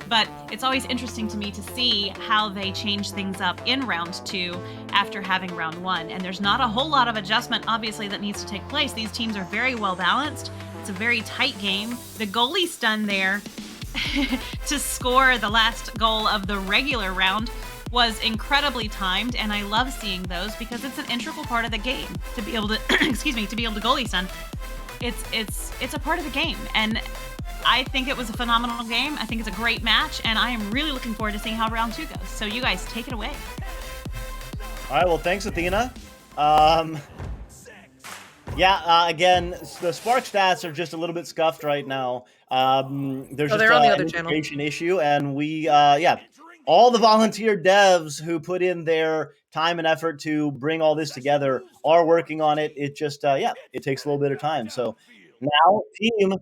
But it's always interesting to me to see how they change things up in round 2 after having round 1. And there's not a whole lot of adjustment, obviously, that needs to take place. These teams are very well balanced. It's a very tight game. The goalie stun there to score the last goal of the regular round was incredibly timed, and I love seeing those because it's an integral part of the game to be able to to be able to goalie stun. It's a part of the game, and I think it was a phenomenal game. I think it's a great match, and I am really looking forward to seeing how round 2 goes. So you guys take it away. All right, well, thanks, Athena. Again, the Spark stats are just a little bit scuffed right now. There's just they're on the other an channel. integration issue, and we, all the volunteer devs who put in their time and effort to bring all this together are working on it. It just, it takes a little bit of time. So now, team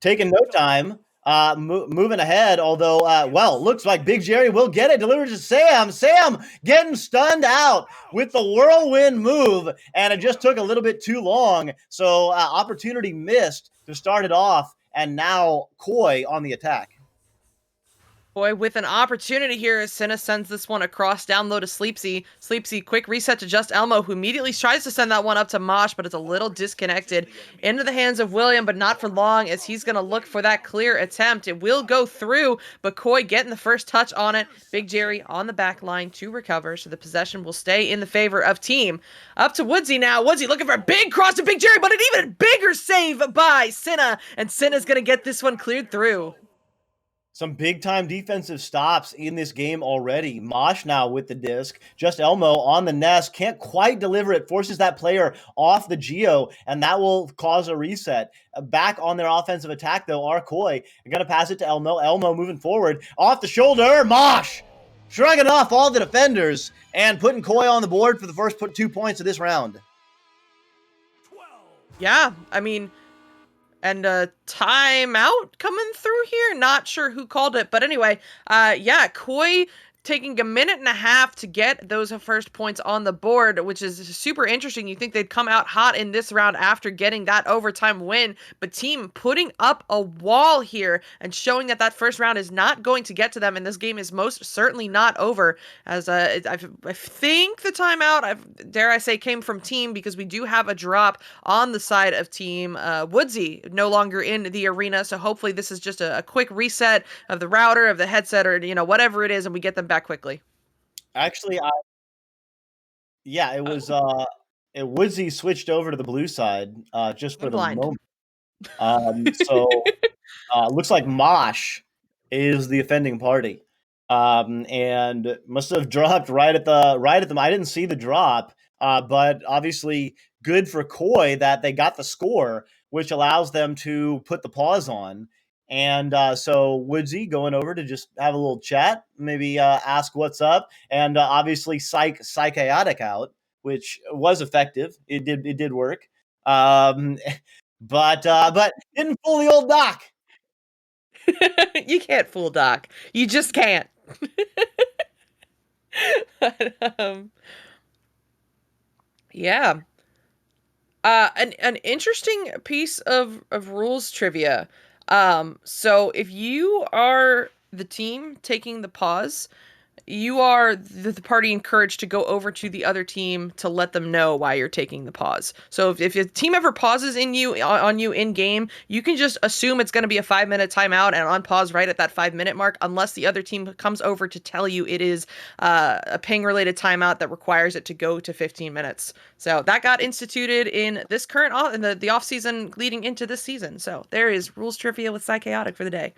taking no time, moving ahead, although, looks like Big Jerry will get it. Delivers to Sam. Sam getting stunned out with the whirlwind move, and it just took a little bit too long. So opportunity missed to start it off, and now Koi on the attack. Boy, with an opportunity here as Senna sends this one across down low to Sleepsy. Sleepsy, quick reset to just Elmo, who immediately tries to send that one up to Mosh, but it's a little disconnected. Into the hands of William, but not for long, as he's going to look for that clear attempt. It will go through, but Koi getting the first touch on it. Big Jerry on the back line to recover, so the possession will stay in the favor of team. Up to Woodsy now. Woodsy looking for a big cross to Big Jerry, but an even bigger save by Senna, and Senna's going to get this one cleared through. Some big-time defensive stops in this game already. Mosh now with the disc. Just Elmo on the nest. Can't quite deliver it. Forces that player off the Geo, and that will cause a reset. Back on their offensive attack, though, are Koi. They're going to pass it to Elmo. Elmo moving forward. Off the shoulder. Mosh shrugging off all the defenders and putting Koi on the board for the first 2 points of this round. Yeah, and a timeout coming through here. Not sure who called it, but anyway, Koi taking a minute and a half to get those first points on the board, which is super interesting. You think they'd come out hot in this round after getting that overtime win, but Team putting up a wall here and showing that that first round is not going to get to them, and this game is most certainly not over. As I think the timeout, dare I say, came from Team, because we do have a drop on the side of Team. Woodsy no longer in the arena, so hopefully this is just a quick reset of the router, of the headset, or whatever it is, and we get them back quickly. Actually, it was Woodsy switched over to the blue side just for I'm the blind. moment. So looks like Mosh is the offending party, and must have dropped right at them. I didn't see the drop, but obviously good for Koi that they got the score, which allows them to put the pause on. And so Woodsy going over to just have a little chat, maybe ask what's up, and obviously psychotic out, which was effective. It did work, but didn't fool the old Doc. You can't fool Doc. You just can't. But, yeah. An interesting piece of rules trivia. So if you are the team taking the pause, you are the party encouraged to go over to the other team to let them know why you're taking the pause. So if a team ever pauses on you in game, you can just assume it's going to be a 5-minute timeout and unpause right at that 5-minute mark, unless the other team comes over to tell you it is a ping related timeout that requires it to go to 15 minutes. So that got instituted in this current in the off season leading into this season. So there is rules trivia with Psychotic for the day.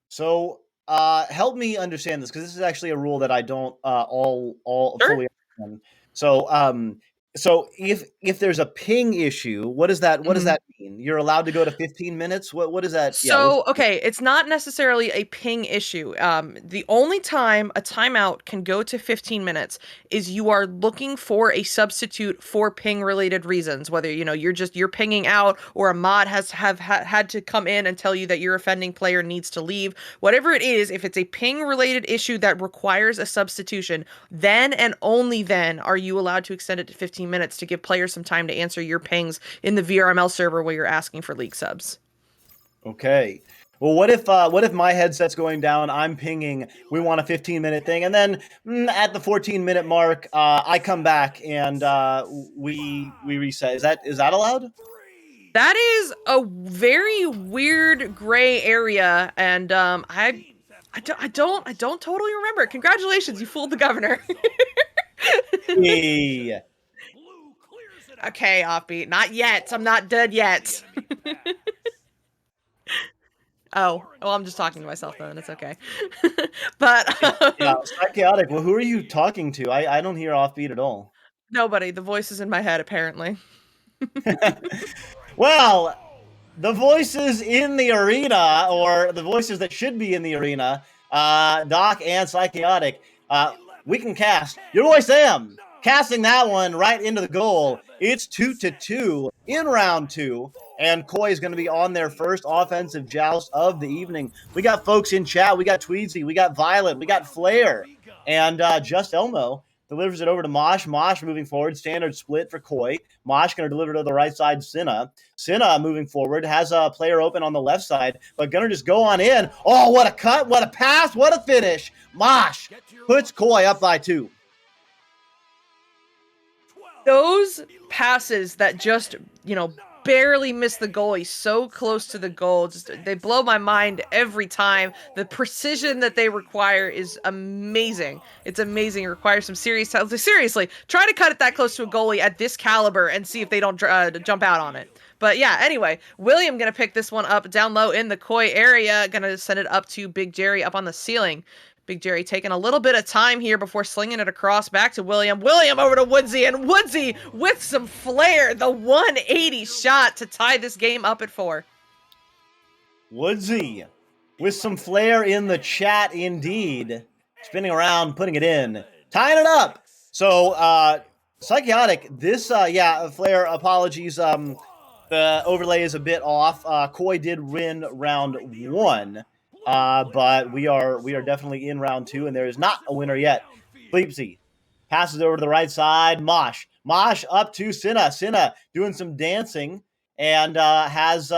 So help me understand this, because this is actually a rule that I don't all Sure. fully understand. So if there's a ping issue, what does that mean? You're allowed to go to 15 minutes? What is that? So, okay, it's not necessarily a ping issue. The only time a timeout can go to 15 minutes is you are looking for a substitute for ping related reasons, whether you're pinging out, or a mod has had to come in and tell you that your offending player needs to leave. Whatever it is, if it's a ping related issue that requires a substitution, then and only then are you allowed to extend it to 15 minutes to give players some time to answer your pings in the VRML server where you're asking for league subs. Okay. Well, what if my headset's going down, I'm pinging, we want a 15-minute thing, and then at the 14-minute mark, I come back and we reset. Is that allowed? That is a very weird gray area, and I don't totally remember. Congratulations, you fooled the governor. Hey. Okay, Offbeat, not yet. I'm not dead yet. Oh, well, I'm just talking to myself then. It's okay. But Yeah, Psychotic. Well, who are you talking to? I don't hear Offbeat at all. Nobody. The voice is in my head, apparently. Well, the voices in the arena, or the voices that should be in the arena, Doc and Psychotic, we can cast. Your boy Sam casting that one right into the goal. It's 2-2 in round 2. And Koi is going to be on their first offensive joust of the evening. We got folks in chat. We got Tweedsy. We got Violet. We got Flair. And Just Elmo delivers it over to Mosh. Mosh moving forward. Standard split for Koi. Mosh going to deliver to the right side, Cinna. Cinna moving forward. Has a player open on the left side, but going to just go on in. Oh, what a cut. What a pass. What a finish. Mosh puts Koi up by 2. Those passes that just, barely miss the goalie, so close to the goal, they blow my mind every time. The precision that they require is amazing. It's amazing. It requires some serious talent. Seriously, try to cut it that close to a goalie at this caliber and see if they don't jump out on it. But yeah, anyway, William gonna pick this one up down low in the Koi area, gonna send it up to Big Jerry up on the ceiling. Big Jerry taking a little bit of time here before slinging it across back to William. William over to Woodsy, and Woodsy with some flair, the 180 shot to tie this game up at 4. Woodsy with some flair in the chat indeed. Spinning around, putting it in, tying it up. So, Psychotic, this, Flair, apologies. The overlay is a bit off. Koi did win round 1. but we are definitely in round 2, and there is not a winner yet. Sleepsy passes over to the right side. Mosh up to Cinna. Cinna doing some dancing and has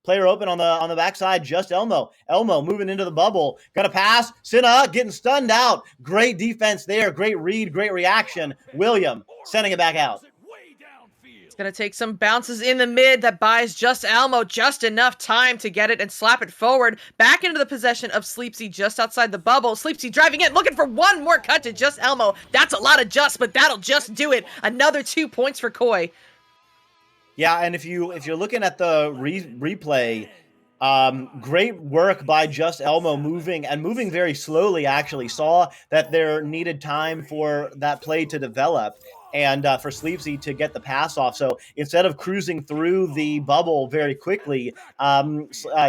player open on the backside. Just Elmo moving into the bubble. Gonna pass. Cinna getting stunned out. Great defense there. Great read. Great reaction. William sending it back out. Gonna take some bounces in the mid that buys Just Elmo just enough time to get it and slap it forward back into the possession of Sleepsy just outside the bubble. Sleepsy driving in, looking for one more cut to Just Elmo. That's a lot of just, but that'll just do it. Another 2 points for Koi. Yeah, and if you're looking at the replay, great work by Just Elmo moving very slowly. Actually, saw that there needed time for that play to develop and for Sleepsy to get the pass off. So instead of cruising through the bubble very quickly,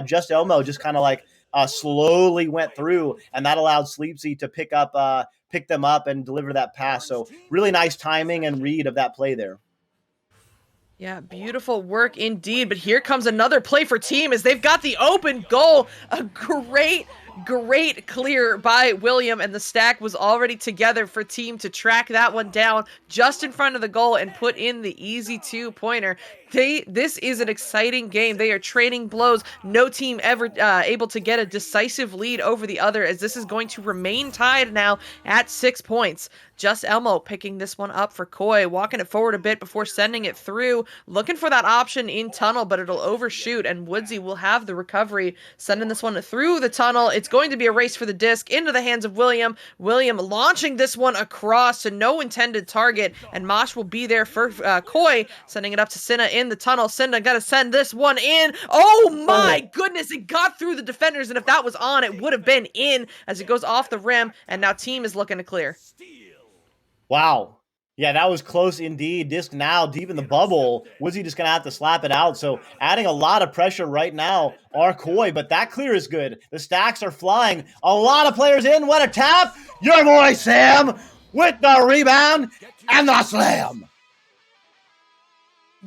Just Elmo just kind of like slowly went through, and that allowed Sleepsy to pick them up and deliver that pass. So really nice timing and read of that play there. Yeah, beautiful work indeed. But here comes another play for team as they've got the open goal. A great clear by William, and the stack was already together for team to track that one down just in front of the goal and put in the easy 2-pointer. This is an exciting game. They are trading blows. No team ever able to get a decisive lead over the other, as this is going to remain tied now at 6 points. Just Elmo picking this one up for Koi, walking it forward a bit before sending it through, looking for that option in tunnel, but it'll overshoot, and Woodsy will have the recovery, sending this one through the tunnel. It's going to be a race for the disc into the hands of William. William launching this one across to no intended target, and Mosh will be there for Koi, sending it up to Cinna in the tunnel. Cinna got to send this one in. Oh my goodness, it got through the defenders, and if that was on, it would have been in as it goes off the rim, and now team is looking to clear. Wow. Yeah, that was close indeed. Disc now deep in the bubble. Woodsy just going to have to slap it out. So adding a lot of pressure right now are Koi, but that clear is good. The stacks are flying. A lot of players in. What a tap. Your boy Sam with the rebound and the slam.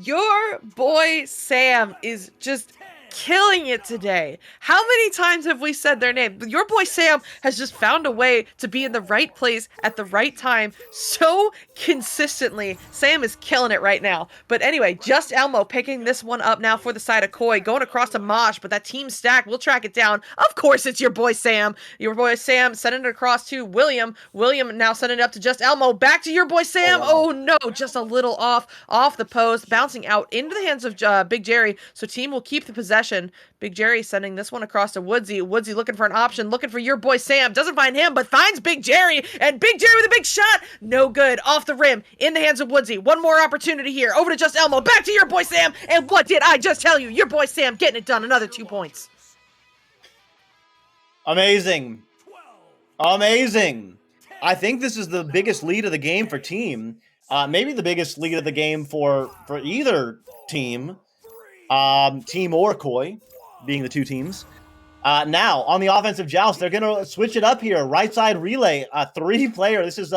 Your boy Sam is just killing it today. How many times have we said their name? Your boy Sam has just found a way to be in the right place at the right time so consistently. Sam is killing it right now. But anyway, Just Elmo picking this one up now for the side of Koi, going across to Mosh, but that team stack will track it down. Of course, it's your boy Sam. Your boy Sam sending it across to William. William now sending it up to Just Elmo. Back to your boy Sam. Oh no, just a little off the post, bouncing out into the hands of Big Jerry. So team will keep the possession. Big Jerry sending this one across to Woodsy. Woodsy looking for an option, looking for your boy Sam. Doesn't find him, but finds Big Jerry. And Big Jerry with a big shot. No good. Off the rim. In the hands of Woodsy. One more opportunity here. Over to Just Elmo. Back to your boy Sam. And what did I just tell you? Your boy Sam getting it done. Another 2 points. Amazing. Amazing. I think this is the biggest lead of the game for team. Maybe the biggest lead of the game for either team. Team or Koi, being the two teams. Now, on the offensive joust, they're going to switch it up here. Right side relay, 3-player. This is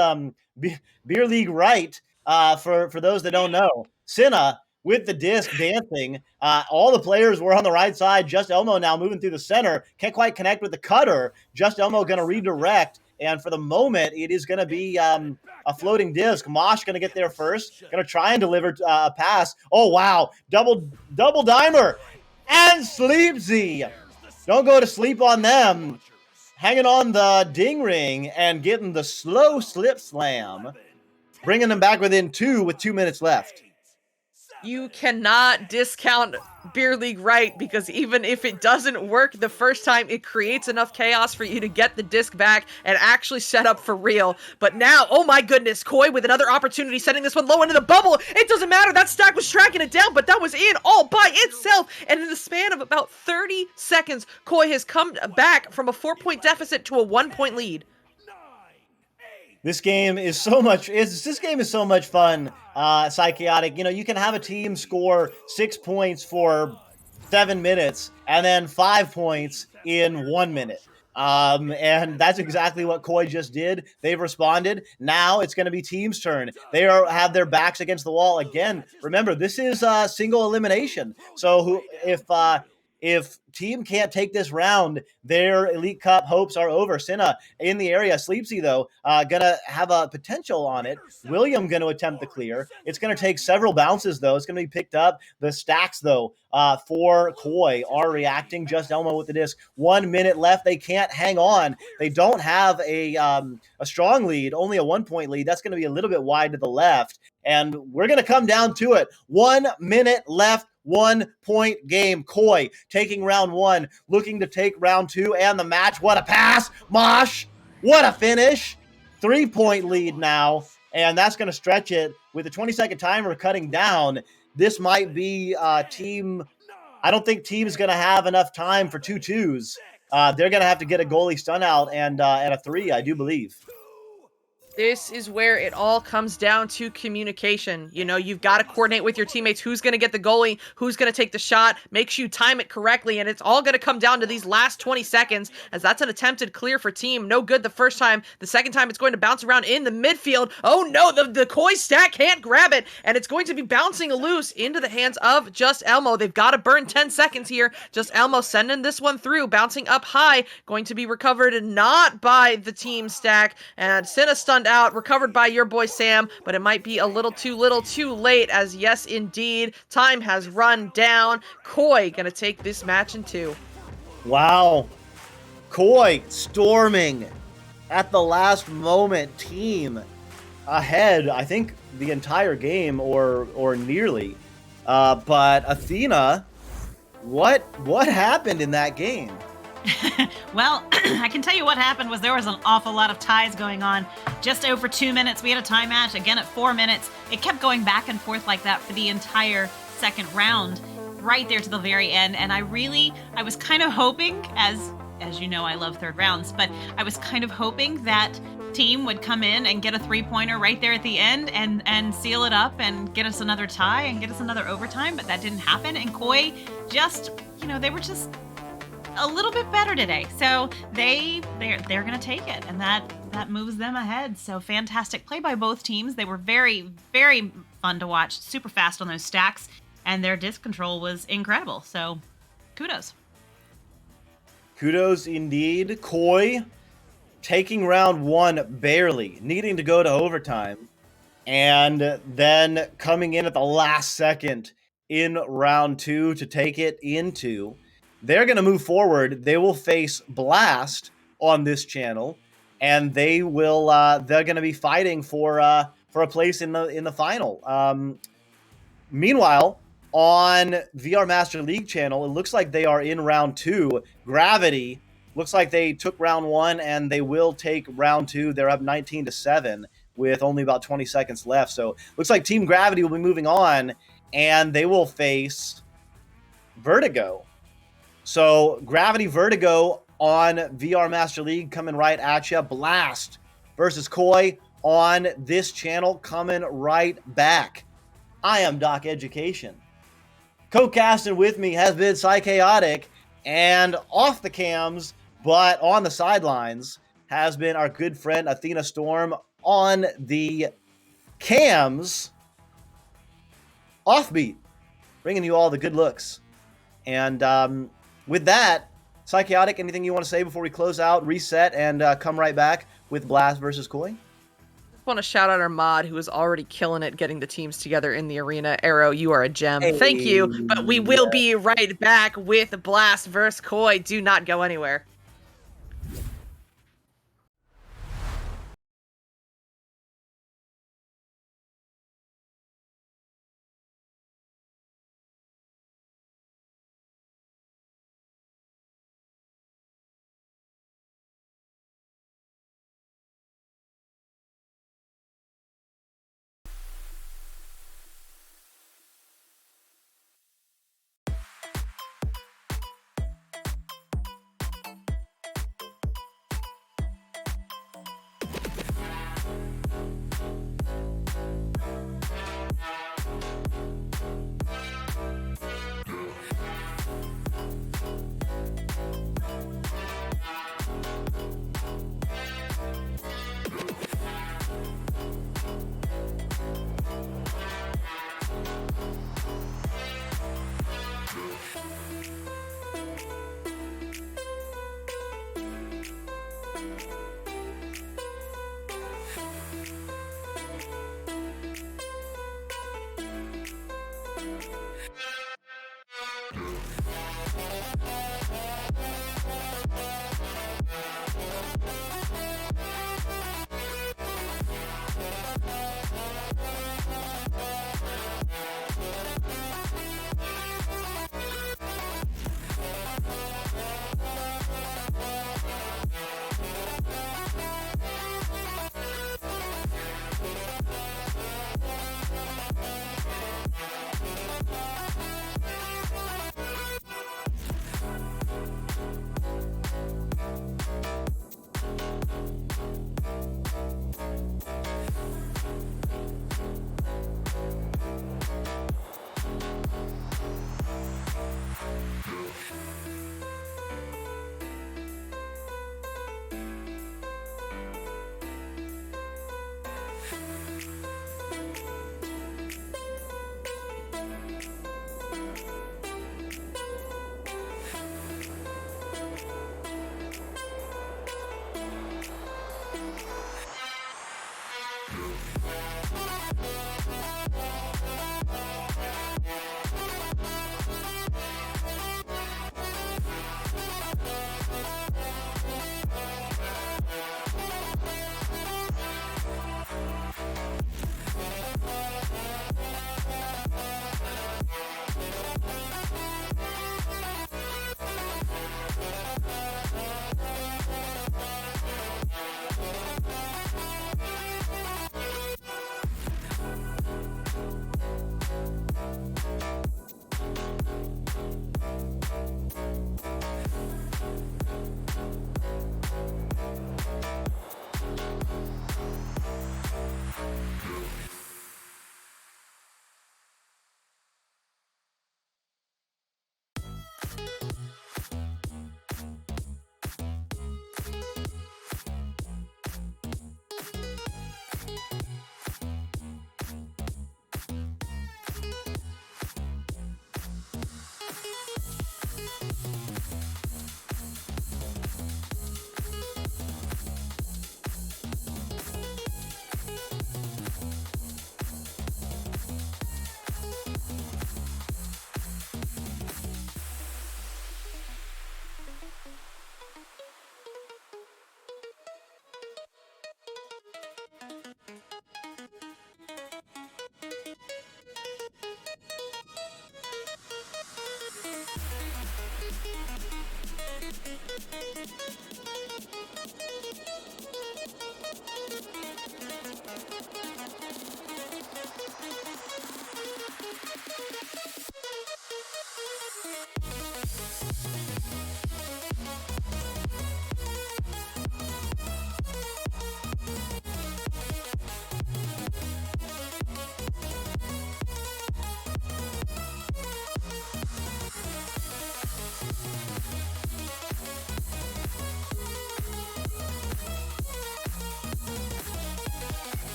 Beer League Right, for those that don't know. Cinna with the disc dancing. All the players were on the right side. Just Elmo now moving through the center. Can't quite connect with the cutter. Just Elmo going to redirect. And for the moment, it is going to be a floating disc. Mosh going to get there first. Going to try and deliver a pass. Oh, wow. Double dimer. And Sleepsy. Don't go to sleep on them. Hanging on the ding ring and getting the slow slip slam. Bringing them back within 2 with 2 minutes left. You cannot discount Beer League Right, because even if it doesn't work the first time, it creates enough chaos for you to get the disc back and actually set up for real. But now, oh my goodness, Koi with another opportunity, sending this one low into the bubble. It doesn't matter, that stack was tracking it down, but that was in all by itself. And in the span of about 30 seconds, Koi has come back from a 4-point deficit to a 1-point lead. This game is so much fun, Psychotic. You know, you can have a team score 6 points for 7 minutes and then 5 points in 1 minute. And that's exactly what Koi just did. They've responded. Now it's going to be team's turn. They have their backs against the wall again. Remember, this is single elimination. So if If team can't take this round, their Elite Cup hopes are over. Senna in the area. Sleepsy, though, gonna have a potential on it. William gonna attempt the clear. It's gonna take several bounces, though. It's gonna be picked up. The stacks, though, for Koi are reacting. Just Elmo with the disc. 1 minute left. They can't hang on. They don't have a strong lead, only a 1-point lead. That's gonna be a little bit wide to the left. And we're gonna come down to it. 1 minute left. 1-point game. Koi taking round 1, looking to take round 2 and the match. What a pass. Mosh. What a finish. 3-point lead now. And that's going to stretch it with a 20-second timer cutting down. This might be team. I don't think team's going to have enough time for 2 twos. They're going to have to get a goalie stun out and a 3, I do believe. This is where it all comes down to communication. You know, you've got to coordinate with your teammates who's going to get the goalie, who's going to take the shot, make sure you time it correctly, and it's all going to come down to these last 20 seconds, as that's an attempted clear for team. No good the first time. The second time, it's going to bounce around in the midfield. Oh no, the Koi stack can't grab it, and it's going to be bouncing loose into the hands of Just Elmo. They've got to burn 10 seconds here. Just Elmo sending this one through, bouncing up high, going to be recovered not by the team stack, and Senna stunned out, recovered by your boy Sam, but it might be a little too late, as yes indeed, time has run down. Koi gonna take this match in 2. Wow. Koi storming at the last moment. Team ahead, I think, the entire game or nearly. But Athena, what happened in that game? Well, I can tell you what happened was there was an awful lot of ties going on. Just over 2 minutes, we had a tie match. Again at 4 minutes. It kept going back and forth like that for the entire second round, right there to the very end. And I was kind of hoping, as you know, I love third rounds, but I was kind of hoping that team would come in and get a 3-pointer right there at the end and seal it up and get us another tie and get us another overtime, but that didn't happen. And Koi just, they were just a little bit better today, so they're gonna take it, and that moves them ahead. So fantastic play by both teams. They were very, very fun to watch, super fast on those stacks, and their disc control was incredible. So kudos Indeed. Koi taking round 1 barely, needing to go to overtime, and then coming in at the last second in round 2 to take it into. They're going to move forward. They will face Blast on this channel, and they're going to be fighting for a place in the final. Meanwhile, on VR Master League channel, it looks like they are in round 2. Gravity looks like they took round 1, and they will take round 2. They're up 19-7 with only about 20 seconds left. So looks like Team Gravity will be moving on, and they will face Vertigo. So Gravity Vertigo on VR Master League coming right at you. Blast versus Koi on this channel coming right back. I am Doc Education. Co-casting with me has been Psychaotic, and off the cams, but on the sidelines, has been our good friend Athena Storm. On the cams, Offbeat, bringing you all the good looks. And with that, Psychaotic, anything you want to say before we close out, reset, and come right back with Blast versus Koi? I want to shout out our mod who is already killing it getting the teams together in the arena. Arrow, you are a gem. Hey, thank you. But we will be right back with Blast versus Koi. Do not go anywhere.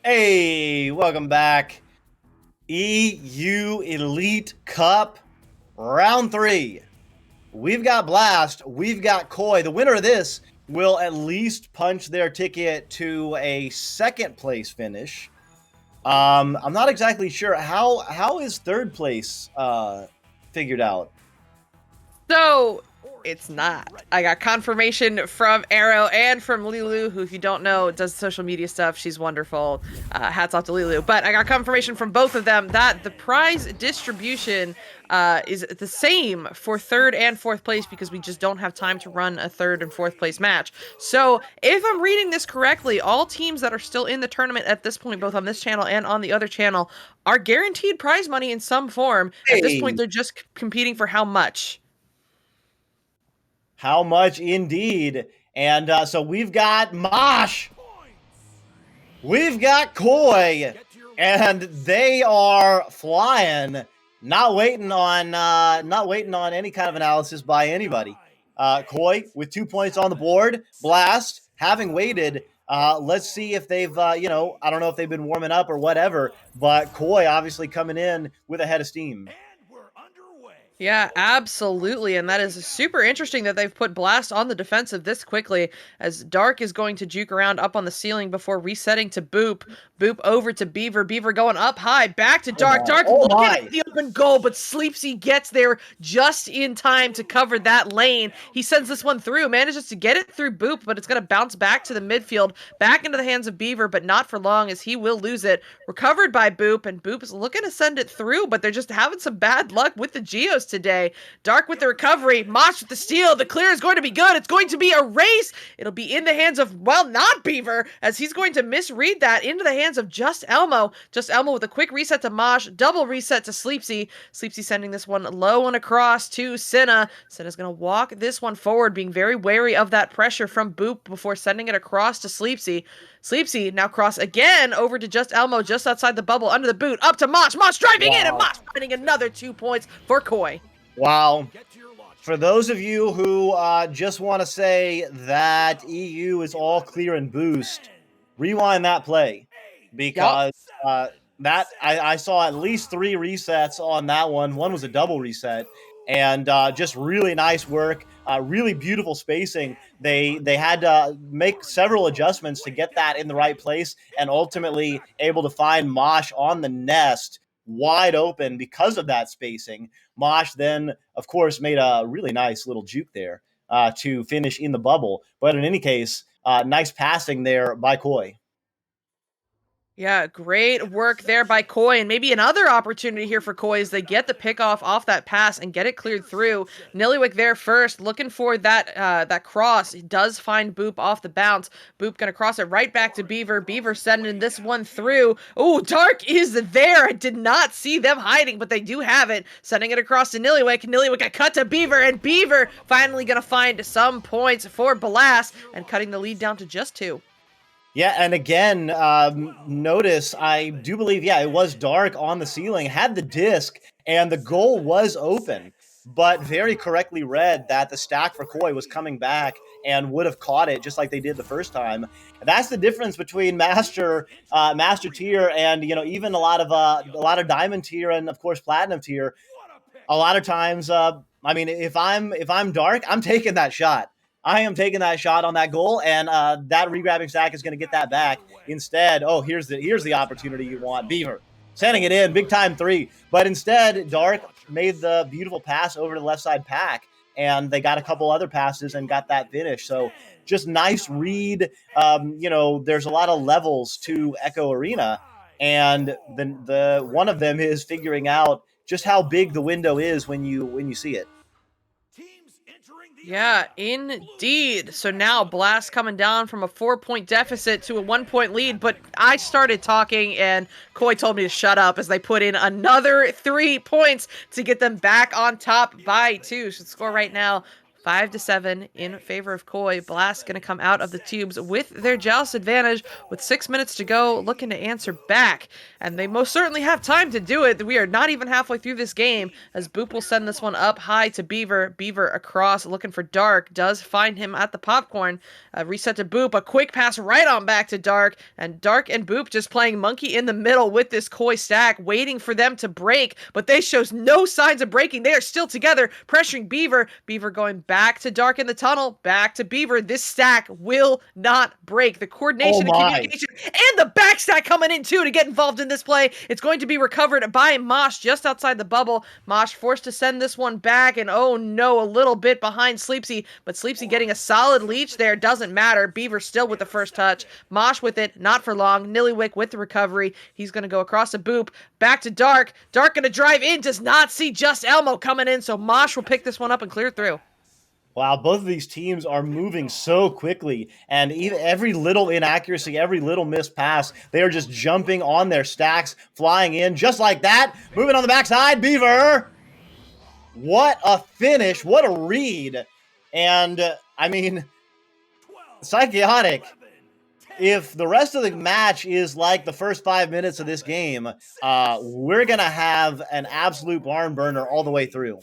Hey, welcome back. EU Elite Cup Round 3. We've got Blast, we've got Koi. The winner of this will at least punch their ticket to a second place finish. I'm not exactly sure how is third place figured out. So it's not. I got confirmation from Arrow and from Lilu, who, if you don't know, does social media stuff. She's wonderful. Hats off to Lilu. But I got confirmation from both of them that the prize distribution is the same for third and fourth place because we just don't have time to run a third and fourth place match. So if I'm reading this correctly, all teams that are still in the tournament at this point, both on this channel and on the other channel, are guaranteed prize money in some form. At this point, they're just competing for how much. How much indeed. And so we've got Mosh. We've got Koi. And they are flying. Not waiting on any kind of analysis by anybody. Koi with 2 points on the board. Blast having waited. Let's see if they've I don't know if they've been warming up or whatever, but Koi obviously coming in with a head of steam. Yeah, absolutely. And that is super interesting that they've put Blast on the defensive this quickly, as Dark is going to juke around up on the ceiling before resetting to Boop. Boop over to Beaver. Beaver going up high, back to Dark. Dark looking at the open goal, but Sleepsy gets there just in time to cover that lane. He sends this one through, manages to get it through Boop, but it's going to bounce back to the midfield, back into the hands of Beaver, but not for long as he will lose it. Recovered by Boop, and Boop is looking to send it through, but they're just having some bad luck with the Geos today. Dark with the recovery, Mosh with the steal. The clear is going to be good. It's going to be a race. It'll be in the hands of, well, not Beaver, as he's going to misread that into the hands of Just Elmo. Just Elmo with a quick reset to Mosh, double reset to Sleepsy. Sleepsy sending this one low and across to Senna. Senna's going to walk this one forward, being very wary of that pressure from Boop before sending it across to Sleepsy. Sleepsy now cross again over to Just Elmo just outside the bubble under the boot. Up to Mosh. Mosh driving in, and Mosh finding another 2 points for Koi. Wow. For those of you who just want to say that EU is all clear and boost, rewind that play, because that I saw at least 3 resets on that one. One was a double reset, and just really nice work, really beautiful spacing. They had to make several adjustments to get that in the right place, and ultimately able to find Mosh on the nest wide open because of that spacing. Mosh then, of course, made a really nice little juke there to finish in the bubble. But in any case, nice passing there by Koi. Yeah, great work there by Koi, and maybe another opportunity here for Koi as they get the pick off that pass and get it cleared through. Nillywick there first, looking for that cross. He does find Boop off the bounce. Boop gonna cross it right back to Beaver. Beaver sending this one through. Oh, Dark is there. I did not see them hiding, but they do have it. Sending it across to Nillywick. Nillywick a cut to Beaver, and Beaver finally gonna find some points for Blast and cutting the lead down to just 2. Yeah, and again, notice, I do believe, it was Dark on the ceiling, had the disc, and the goal was open, but very correctly read that the stack for Koi was coming back and would have caught it just like they did the first time. That's the difference between Master tier and even a lot of Diamond tier and of course Platinum tier. A lot of times, if I'm Dark, I'm taking that shot. I am taking that shot on that goal, and that regrabbing stack is going to get that back. Instead, here's the opportunity you want. Beaver sending it in, big time 3. But instead, Dark made the beautiful pass over to the left side pack, and they got a couple other passes and got that finish. So just nice read. There's a lot of levels to Echo Arena, and the one of them is figuring out just how big the window is when you see it. Yeah, indeed. So now Blast coming down from a 4-point deficit to a 1-point lead, but I started talking and Koi told me to shut up as they put in another 3 points to get them back on top by 2. So the score right now, 5-7 in favor of Koi. Blast going to come out of the tubes with their Joust advantage with 6 minutes to go, looking to answer back. And they most certainly have time to do it. We are not even halfway through this game as Boop will send this one up high to Beaver. Beaver across looking for Dark. Does find him at the popcorn. Reset to Boop. A quick pass right on back to Dark. And Dark and Boop just playing monkey in the middle with this Koi stack, waiting for them to break. But they shows no signs of breaking. They are still together, pressuring Beaver. Beaver going back to Dark in the tunnel. Back to Beaver. This stack will not break. The coordination and communication and the back stack coming in too to get involved in this play. It's going to be recovered by Mosh just outside the bubble. Mosh forced to send this one back, and oh no, a little bit behind Sleepsy, but Sleepsy getting a solid leech there. Doesn't matter. Beaver still with the first touch. Mosh with it, not for long. Nillywick with the recovery. He's going to go across a Boop. Back to Dark. Dark going to drive in. Does not see Just Elmo coming in, so Mosh will pick this one up and clear through. Wow, both of these teams are moving so quickly, and even every little inaccuracy, every little missed pass, they are just jumping on their stacks, flying in just like that. Moving on the backside, Beaver. What a finish. What a read. And, I mean, Psychotic, if the rest of the match is like the first 5 minutes of this game, we're going to have an absolute barn burner all the way through.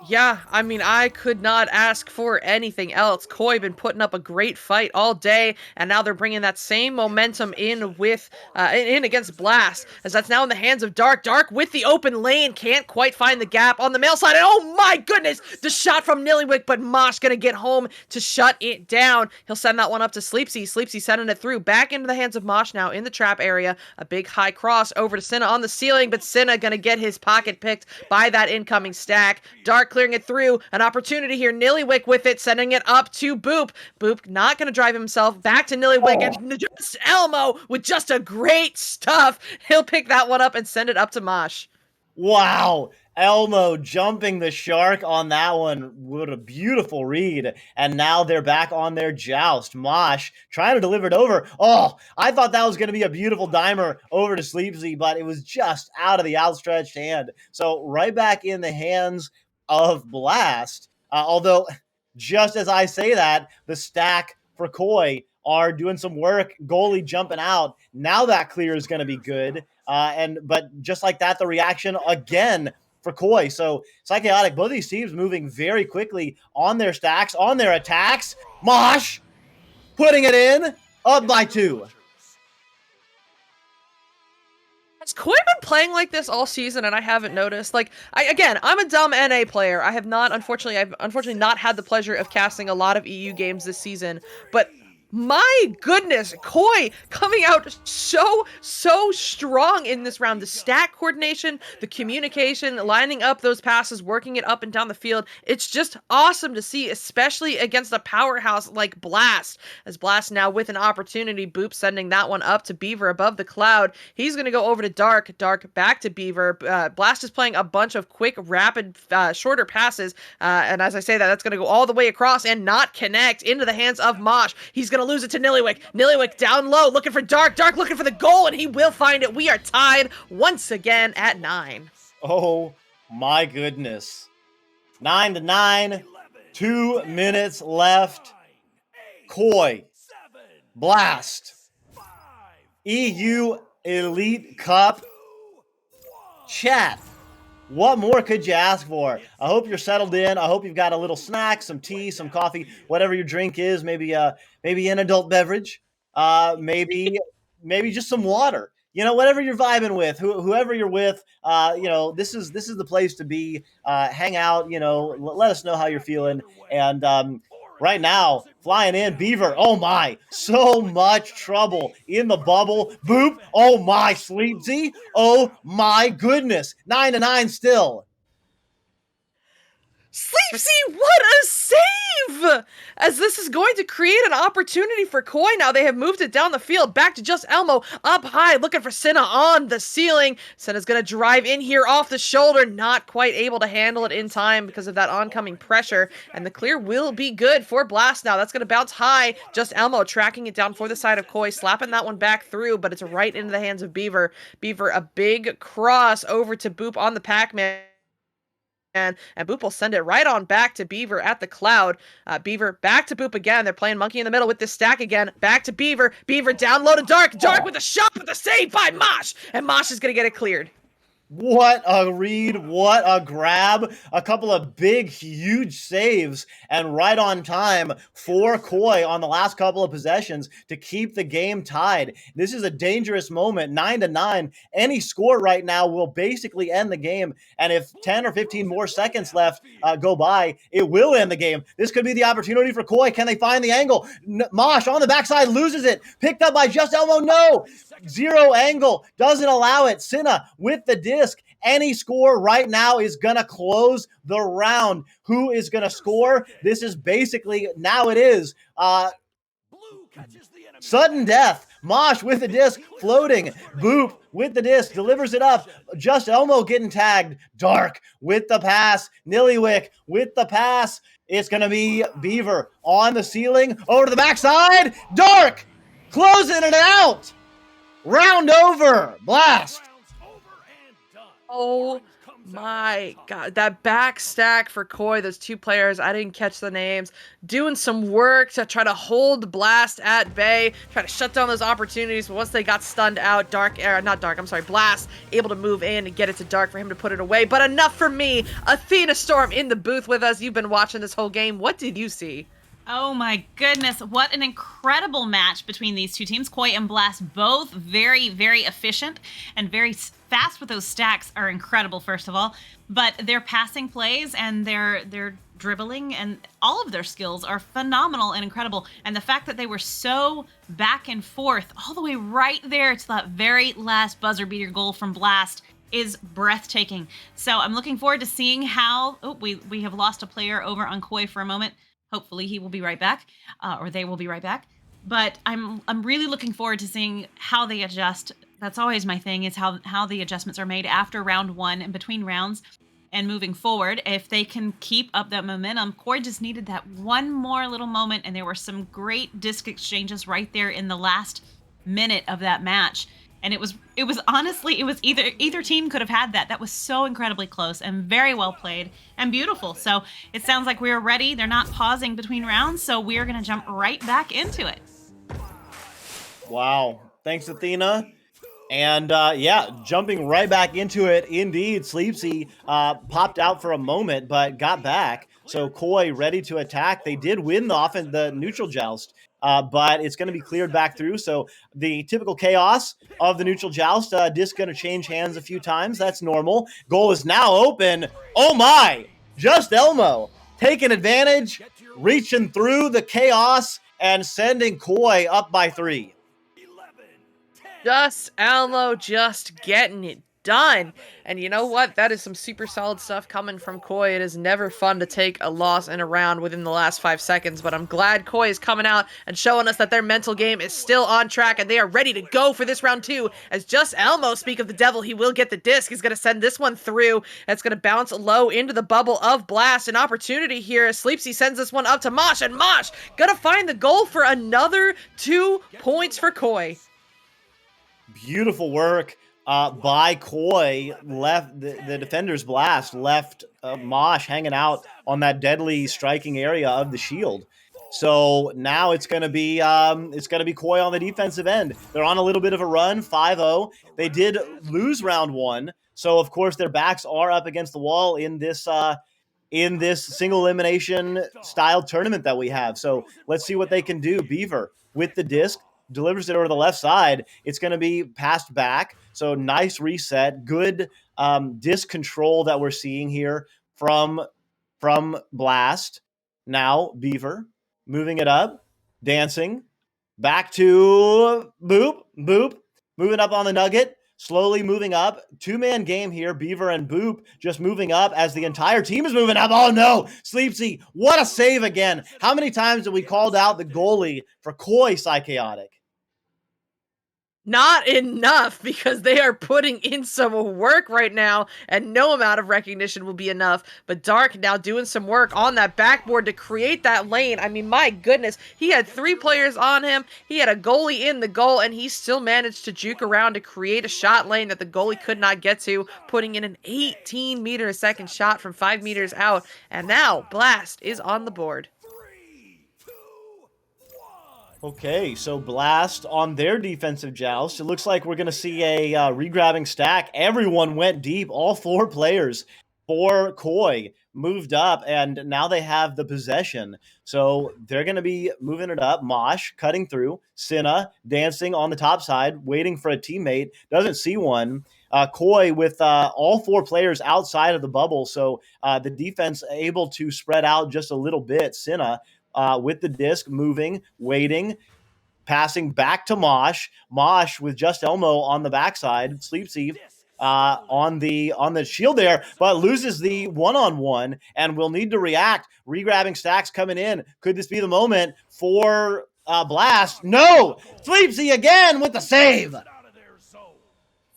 Yeah, I mean, I could not ask for anything else. Koi been putting up a great fight all day, and now they're bringing that same momentum in with in against Blast, as that's now in the hands of Dark. Dark with the open lane, can't quite find the gap on the male side, and oh my goodness, the shot from Nillywick, but Mosh gonna get home to shut it down. He'll send that one up to Sleepsy. Sleepsy sending it through, back into the hands of Mosh now in the trap area. A big high cross over to Cinna on the ceiling, but Cinna gonna get his pocket picked by that incoming stack. Dark clearing it through. An opportunity here. Nillywick with it, sending it up to Boop. Boop not going to drive himself. Back to Nillywick. And just Elmo with just a great stuff. He'll pick that one up and send it up to Mosh. Wow. Elmo jumping the shark on that one. What a beautiful read. And now they're back on their Joust. Mosh trying to deliver it over. Oh, I thought that was going to be a beautiful dimer over to Sleepsy, but it was just out of the outstretched hand. So right back in the hands of Blast. Although, just as I say that, the stack for Koi are doing some work. Goalie jumping out. Now that clear is going to be good. But just like that, the reaction again for Koi. So Psychotic, both these teams moving very quickly on their stacks, on their attacks. Mosh putting it in, up by 2. Has Koi been playing like this all season and I haven't noticed? Like, I'm a dumb NA player. I've unfortunately not had the pleasure of casting a lot of EU games this season, but my goodness, Koi coming out so strong in this round. The stack coordination, the communication, lining up those passes, working it up and down the field. It's just awesome to see, especially against a powerhouse like Blast. As Blast now with an opportunity, Boop sending that one up to Beaver above the cloud. He's going to go over to Dark. Dark back to Beaver. Blast is playing a bunch of quick, rapid, shorter passes. And as I say that, that's going to go all the way across and not connect into the hands of Mosh. He's going to lose it to Nillywick. Nillywick down low, looking for Dark. Dark looking for the goal, and he will find it. We are tied once again at 9. Oh my goodness. 9-9. 2 minutes left. Koi. Blast. EU Elite Cup. Chat. What more could you ask for? I hope you're settled in. I hope you've got a little snack, some tea, some coffee, whatever your drink is. Maybe an adult beverage. Maybe just some water. You know, whatever you're vibing with, whoever you're with. This is the place to be. Hang out. You know, let us know how you're feeling. And right now, flying in, Beaver. Oh my, so much trouble in the bubble. Boop. Oh my, Sleepsy. Oh my goodness. 9-9 still. Sleepsy, what a save! As this is going to create an opportunity for Koi. Now they have moved it down the field, back to just Elmo, up high, looking for Cinna on the ceiling. Cinna's gonna drive in here off the shoulder, not quite able to handle it in time because of that oncoming pressure, and the clear will be good for Blast now. That's gonna bounce high, just Elmo tracking it down for the side of Koi, slapping that one back through, but it's right into the hands of Beaver. Beaver, a big cross over to Boop on the Pac-Man. and Boop will send it right on back to Beaver at the cloud. Beaver back to Boop again. They're playing monkey in the middle with this stack again. Back to Beaver. Beaver down low to Dark. Dark with a shot, with the save by Mosh. And Mosh is going to get it cleared. What a read, what a grab, a couple of big, huge saves, and right on time for Koi on the last couple of possessions to keep the game tied. This is a dangerous moment, 9-9. Any score right now will basically end the game, and if 10 or 15 more seconds left go by, it will end the game. This could be the opportunity for Koi. Can they find the angle? Mosh on the backside loses it, picked up by Just Elmo, no! Zero angle, doesn't allow it. Cinna with the disc. Any score right now is going to close the round. Who is going to score? This is basically, now it is, sudden death. Mosh with the disc, floating. Boop with the disc, delivers it up. Just Elmo getting tagged. Dark with the pass. Nillywick with the pass. It's going to be Beaver on the ceiling. Over to the backside. Dark closing it out. Round over. Blast. Oh my God, that back stack for Koi, those two players, I didn't catch the names, doing some work to try to hold Blast at bay, try to shut down those opportunities, but once they got stunned out, Blast able to move in and get it to Dark for him to put it away, but enough for me. Athena Storm in the booth with us. You've been watching this whole game. What did you see? Oh my goodness, what an incredible match between these two teams. Koi and Blast, both very, very efficient and very fast with those stacks, are incredible, first of all. But their passing plays and their dribbling and all of their skills are phenomenal and incredible. And the fact that they were so back and forth all the way right there to that very last buzzer beater goal from Blast is breathtaking. So I'm looking forward to seeing how... Oh, we have lost a player over on Koi for a moment. Hopefully he will be right back, or they will be right back. But I'm really looking forward to seeing how they adjust. That's always my thing, is how the adjustments are made after round one and between rounds and moving forward. If they can keep up that momentum, Koi just needed that one more little moment, and there were some great disc exchanges right there in the last minute of that match. And it was honestly, it was either team could have had that. That was so incredibly close and very well played and beautiful. So it sounds like we are ready. They're not pausing between rounds, so we are going to jump right back into it. Wow. Thanks, Athena. And yeah, jumping right back into it, indeed. Sleepsy popped out for a moment, but got back. So Koi ready to attack. They did win the neutral joust. But it's going to be cleared back through. So the typical chaos of the neutral joust, disc going to change hands a few times. That's normal. Goal is now open. Oh my! Just Elmo taking advantage, reaching through the chaos, and sending Koi up by 3. Just Elmo just getting it done. And you know what? That is some super solid stuff coming from Koi. It is never fun to take a loss in a round within the last 5 seconds, but I'm glad Koi is coming out and showing us that their mental game is still on track and they are ready to go for this round 2. As Just Elmo, speak of the devil, he will get the disc. He's going to send this one through. It's going to bounce low into the bubble of Blast. An opportunity here as Sleepsy sends this one up to Mosh, and Mosh going to find the goal for another 2 points for Koi. Beautiful work. By Koi, left the defender's Blast left Mosh hanging out on that deadly striking area of the shield. So now it's gonna be Koi on the defensive end. They're on a little bit of a run, 5-0. They did lose round 1, so of course their backs are up against the wall in this single elimination style tournament that we have. So let's see what they can do. Beaver with the disc. Delivers it over the left side. It's going to be passed back. So nice reset. Good disc control that we're seeing here from Blast. Now Beaver moving it up, dancing. Back to Boop. Boop. Moving up on the nugget. Slowly moving up. 2-man game here. Beaver and Boop just moving up as the entire team is moving up. Oh no! Sleepsy, what a save again. How many times have we called out the goalie for Koi Psychaotic? Not enough, because they are putting in some work right now, and no amount of recognition will be enough. But Dark now doing some work on that backboard to create that lane. I mean, my goodness, he had 3 players on him, he had a goalie in the goal, and he still managed to juke around to create a shot lane that the goalie could not get to, putting in an 18-meter-a-second shot from 5 meters out. And now Blast is on the board. Okay, so Blast on their defensive joust. It looks like we're going to see a regrabbing stack. Everyone went deep. All 4 players for Koi moved up, and now they have the possession. So they're going to be moving it up. Mosh cutting through. Cinna dancing on the top side, waiting for a teammate. Doesn't see one. Koi with all 4 players outside of the bubble. So the defense able to spread out just a little bit. Cinna with the disc, moving, waiting, passing back to Mosh. Mosh with just Elmo on the backside. Sleepsy on the shield there, but loses the one-on-one and will need to react. Regrabbing stacks coming in. Could this be the moment for Blast? No! Sleepsy again with the save!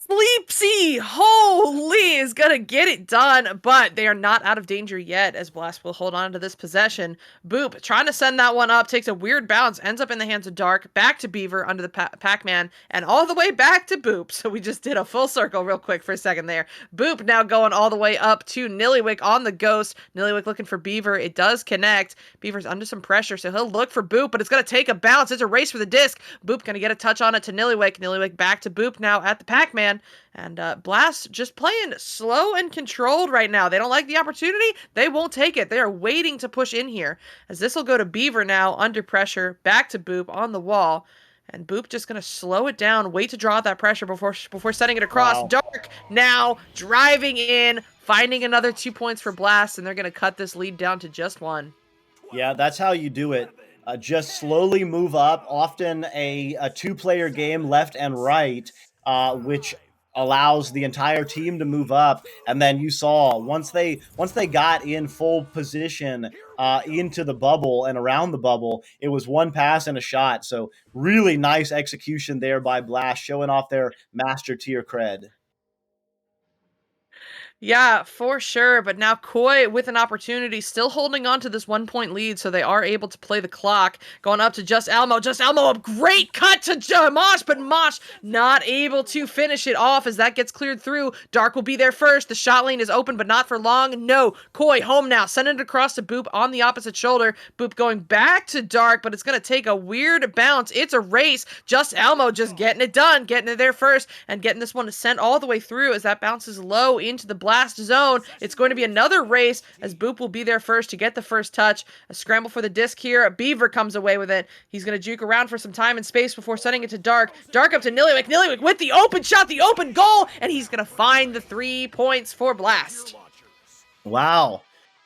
Sleepsy, holy, is gonna get it done, but they are not out of danger yet, as Blast will hold on to this possession. Boop, trying to send that one up, takes a weird bounce, ends up in the hands of Dark, back to Beaver under the Pac-Man, and all the way back to Boop. So we just did a full circle real quick for a second there. Boop now going all the way up to Nillywick on the Ghost. Nillywick looking for Beaver. It does connect. Beaver's under some pressure, so he'll look for Boop, but it's gonna take a bounce. It's a race for the disc. Boop gonna get a touch on it to Nillywick. Nillywick back to Boop now at the Pac-Man. And Blast just playing slow and controlled right now. They don't like the opportunity. They won't take it. They are waiting to push in here. As this will go to Beaver now, under pressure, back to Boop on the wall. And Boop just going to slow it down, wait to draw out that pressure before sending it across. Wow. Dark now driving in, finding another 2 points for Blast, and they're going to cut this lead down to just 1. Yeah, that's how you do it. Just slowly move up. Often a 2-player game left and right, which allows the entire team to move up. And then you saw once they got in full position into the bubble and around the bubble, it was 1 pass and a shot. So really nice execution there by Blast, showing off their master tier cred. Yeah, for sure. But now Koi with an opportunity, still holding on to this 1-point lead, so they are able to play the clock. Going up to Just Elmo. Just Elmo, a great cut to Mosh, but Mosh not able to finish it off as that gets cleared through. Dark will be there first. The shot lane is open, but not for long. No, Koi home now. Send it across to Boop on the opposite shoulder. Boop going back to Dark, but it's going to take a weird bounce. It's a race. Just Elmo just getting it done, getting it there first, and getting this one sent all the way through as that bounces low into the Blast zone. It's going to be another race as Boop will be there first to get the first touch. A scramble for the disc here. Beaver comes away with it. He's going to juke around for some time and space before sending it to Dark. Dark up to Nillywick. Nillywick with the open shot, the open goal, and he's going to find the 3 points for Blast. Wow.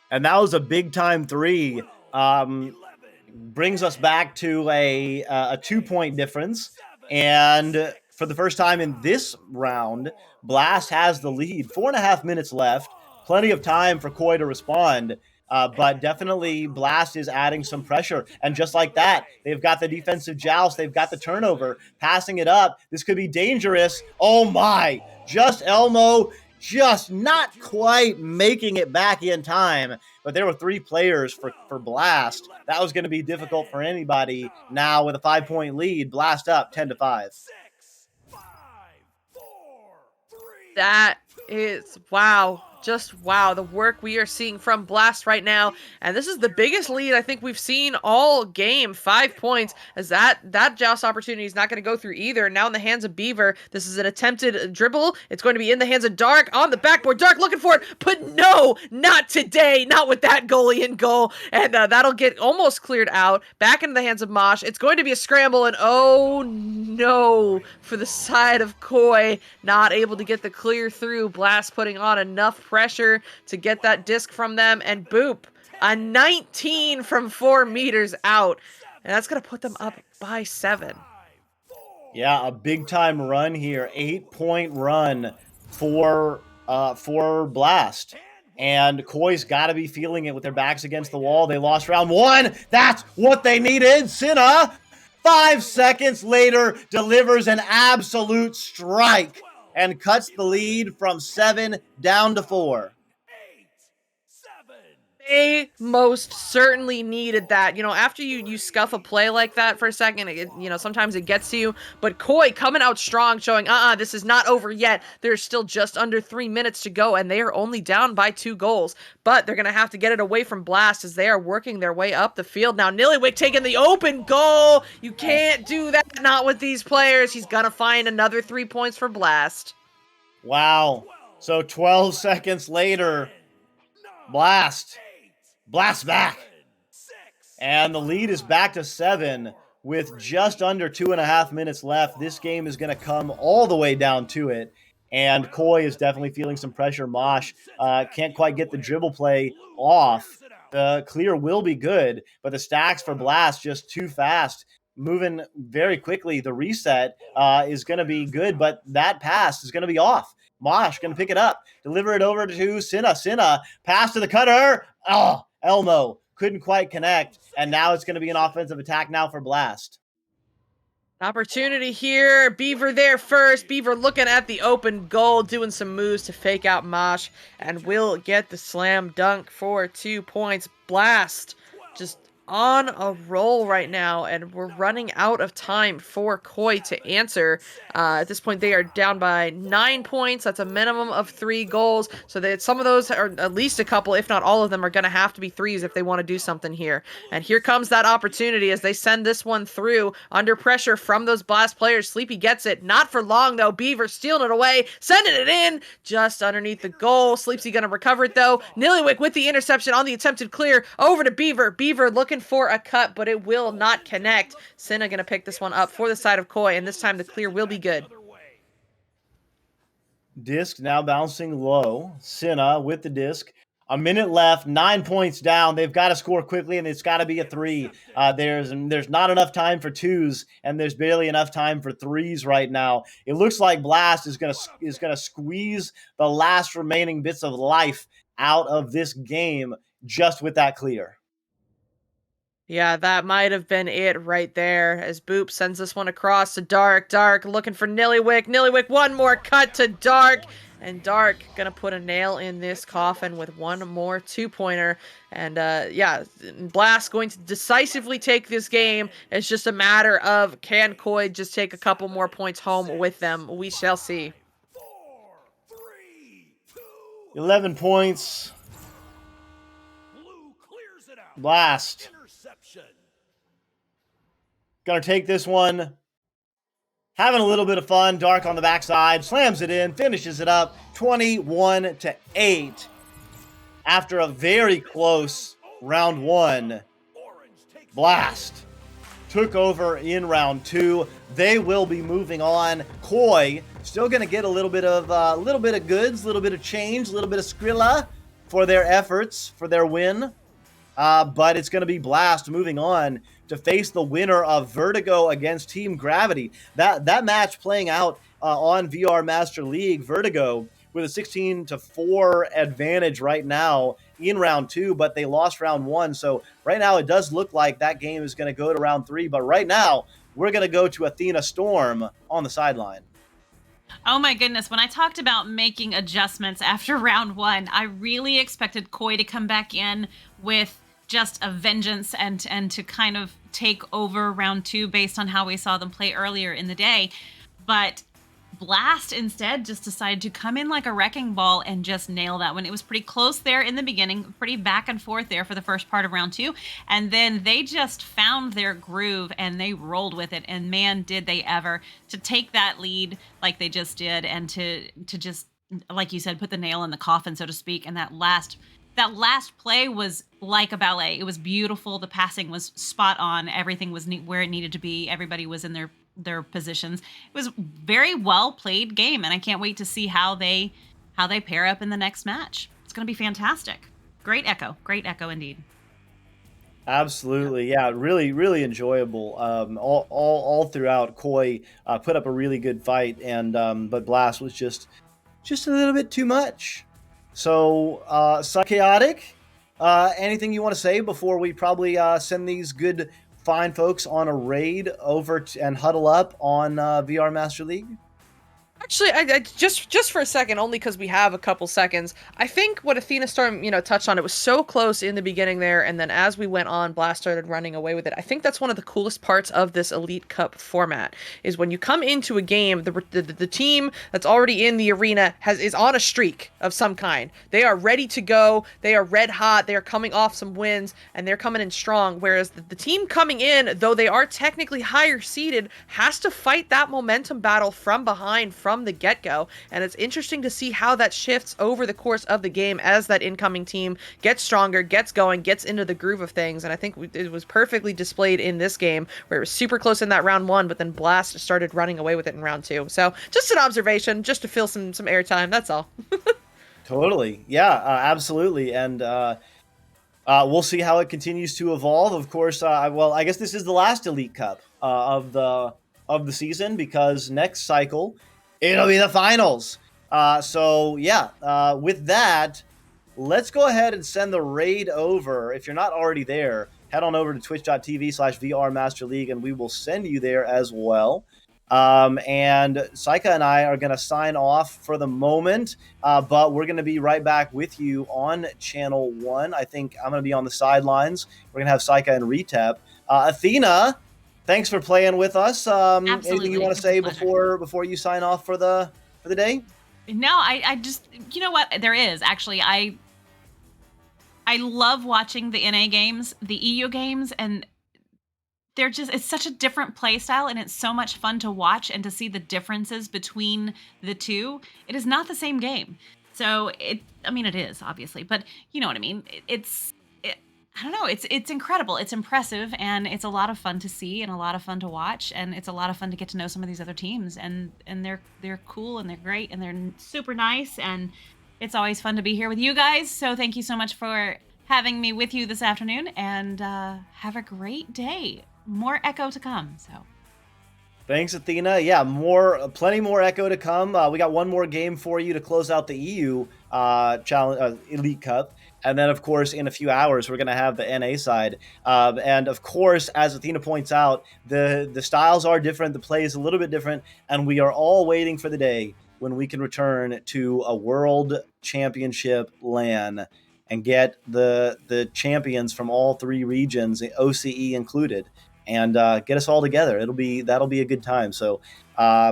And that was a big time 3. Brings us back to a 2-point difference. And for the first time in this round, Blast has the lead. 4.5 minutes left. Plenty of time for Koi to respond. But definitely Blast is adding some pressure. And just like that, they've got the defensive joust. They've got the turnover. Passing it up. This could be dangerous. Oh my. Just Elmo just not quite making it back in time. But there were 3 players for Blast. That was going to be difficult for anybody. Now with a 5-point lead, Blast up 10-5. That is wow. Just wow, the work we are seeing from Blast right now. And this is the biggest lead I think we've seen all game. 5 points, as that joust opportunity is not going to go through either. Now in the hands of Beaver. This is an attempted dribble. It's going to be in the hands of Dark on the backboard. Dark looking for it, but no, not today. Not with that goalie in goal. And that'll get almost cleared out. Back into the hands of Mosh. It's going to be a scramble, and oh no, for the side of Koi. Not able to get the clear through. Blast putting on enough pressure to get that disc from them, and Boop, a 19 from 4 meters out, and that's gonna put them up by 7. Yeah, a big time run here. 8-point run for Blast. And Koi's got to be feeling it with their backs against the wall. They lost round 1. That's what they needed. Cinna 5 seconds later, delivers an absolute strike and cuts the lead from 7 down to 4. They most certainly needed that. You know, after you scuff a play like that for a second, sometimes it gets to you. But Koi coming out strong, showing, this is not over yet. There's still just under 3 minutes to go, and they are only down by 2 goals. But they're going to have to get it away from Blast as they are working their way up the field. Now, Nillywick taking the open goal. You can't do that, not with these players. He's going to find another 3 points for Blast. Wow. So 12 seconds later, Blast back. And the lead is back to 7 with just under 2.5 minutes left. This game is going to come all the way down to it. And Koi is definitely feeling some pressure. Mosh can't quite get the dribble play off. The clear will be good, but the stacks for Blast just too fast. Moving very quickly. The reset is going to be good, but that pass is going to be off. Mosh going to pick it up, deliver it over to Cinna. Cinna, pass to the cutter. Oh, Elmo couldn't quite connect, and now it's going to be an offensive attack now for Blast. Opportunity here. Beaver there first. Beaver looking at the open goal, doing some moves to fake out Mosh, and will get the slam dunk for 2 points. Blast just on a roll right now, and we're running out of time for Koi to answer. At this point, they are down by 9 points. That's a minimum of 3 goals. So that some of those, are at least a couple, if not all of them, are going to have to be threes if they want to do something here. And here comes that opportunity as they send this one through under pressure from those Blast players. Sleepy gets it. Not for long, though. Beaver stealing it away, sending it in just underneath the goal. Sleepy going to recover it, though. Nillywick with the interception on the attempted clear over to Beaver. Beaver looking for a cut, but it will not connect. Cinna going to pick this one up for the side of Koi, and this time the clear will be good. Disc now bouncing low. Cinna with the disc. A minute left, 9 points down. They've got to score quickly, and it's got to be a 3. There's not enough time for 2s, and there's barely enough time for 3s right now. It looks like Blast is gonna squeeze the last remaining bits of life out of this game just with that clear. Yeah, that might have been it right there as Boop sends this one across to Dark. Dark looking for Nillywick. Nillywick, one more cut to Dark. And Dark gonna put a nail in this coffin with one more 2-pointer. And Blast going to decisively take this game. It's just a matter of, can Koi just take a couple more points home with them? We shall see. 11 points. Blast gonna take this one. Having a little bit of fun. Dark on the backside. Slams it in. Finishes it up. 21-8. After a very close round 1. Blast took over in round 2. They will be moving on. Koi still going to get a little bit of goods, a little bit of change, a little bit of Skrilla for their efforts, for their win. But it's going to be Blast moving on to face the winner of Vertigo against Team Gravity. That match playing out on VR Master League. Vertigo with a 16-4 advantage right now in round 2, but they lost round 1. So right now it does look like that game is going to go to round 3. But right now we're going to go to Athena Storm on the sideline. Oh my goodness, when I talked about making adjustments after round 1, I really expected Koi to come back in with just a vengeance and to kind of take over round 2 based on how we saw them play earlier in the day. But Blast instead just decided to come in like a wrecking ball and just nail that one. It was pretty close there in the beginning, pretty back and forth there for the first part of round 2. And then they just found their groove and they rolled with it. And man, did they ever, to take that lead like they just did and to just, like you said, put the nail in the coffin, so to speak. And that last play was like a ballet. It was beautiful. The passing was spot on. Everything was where it needed to be. Everybody was in their positions. It was very well played game, and I can't wait to see how they pair up in the next match. It's going to be fantastic. Great echo indeed. Absolutely, yeah, really, really enjoyable. All throughout, Koi put up a really good fight, and but Blast was just a little bit too much. So, Chaotic, anything you want to say before we probably send these good fine folks on a raid over and huddle up on VR Master League? Actually, I just for a second, only because we have a couple seconds. I think what Athena Storm, touched on, it was so close in the beginning there, and then as we went on, Blast started running away with it. I think that's one of the coolest parts of this Elite Cup format is when you come into a game, the team that's already in the arena is on a streak of some kind. They are ready to go. They are red hot. They are coming off some wins, and they're coming in strong. Whereas the team coming in, though they are technically higher seeded, has to fight that momentum battle from behind from the get-go, and it's interesting to see how that shifts over the course of the game as that incoming team gets stronger, gets going, gets into the groove of things. And I think it was perfectly displayed in this game where it was super close in that round 1, but then Blast started running away with it in round 2. So just an observation, just to fill some airtime, that's all. Totally. Yeah, absolutely. And we'll see how it continues to evolve. Of course, well, I guess this is the last Elite Cup of the season, because next cycle it'll be the finals. So yeah, with that, let's go ahead and send the raid over. If you're not already there, head on over to twitch.tv/VR Master League, and we will send you there as well. And Saika and I are going to sign off for the moment, but we're going to be right back with you on Channel 1. I think I'm going to be on the sidelines. We're going to have Saika and Retap. Athena, thanks for playing with us. Anything you want to say before you sign off for the day? No, I just, you know what? There is actually, I love watching the NA games, the EU games, and it's such a different play style, and it's so much fun to watch and to see the differences between the two. It is not the same game. So it is obviously, but you know what I mean? I don't know. It's incredible. It's impressive, and it's a lot of fun to see and a lot of fun to watch, and it's a lot of fun to get to know some of these other teams, and they're cool and they're great and they're super nice, and it's always fun to be here with you guys. So thank you so much for having me with you this afternoon, and have a great day. More Echo to come. So thanks, Athena. Yeah, plenty more Echo to come. We got one more game for you to close out the EU challenge Elite Cup. And then, of course, in a few hours, we're going to have the NA side. And, of course, as Athena points out, the styles are different. The play is a little bit different. And we are all waiting for the day when we can return to a World Championship LAN and get the champions from all 3 regions, OCE included, and get us all together. That'll be a good time. So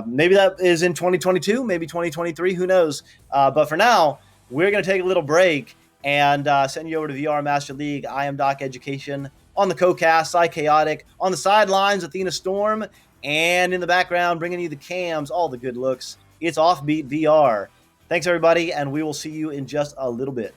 maybe that is in 2022, maybe 2023, who knows? But for now, we're going to take a little break and send you over to VR Master League. I am Doc Education on the co-cast, Psychaotic on the sidelines, Athena Storm, and in the background, bringing you the cams, all the good looks. It's Offbeat VR. Thanks, everybody, and we will see you in just a little bit.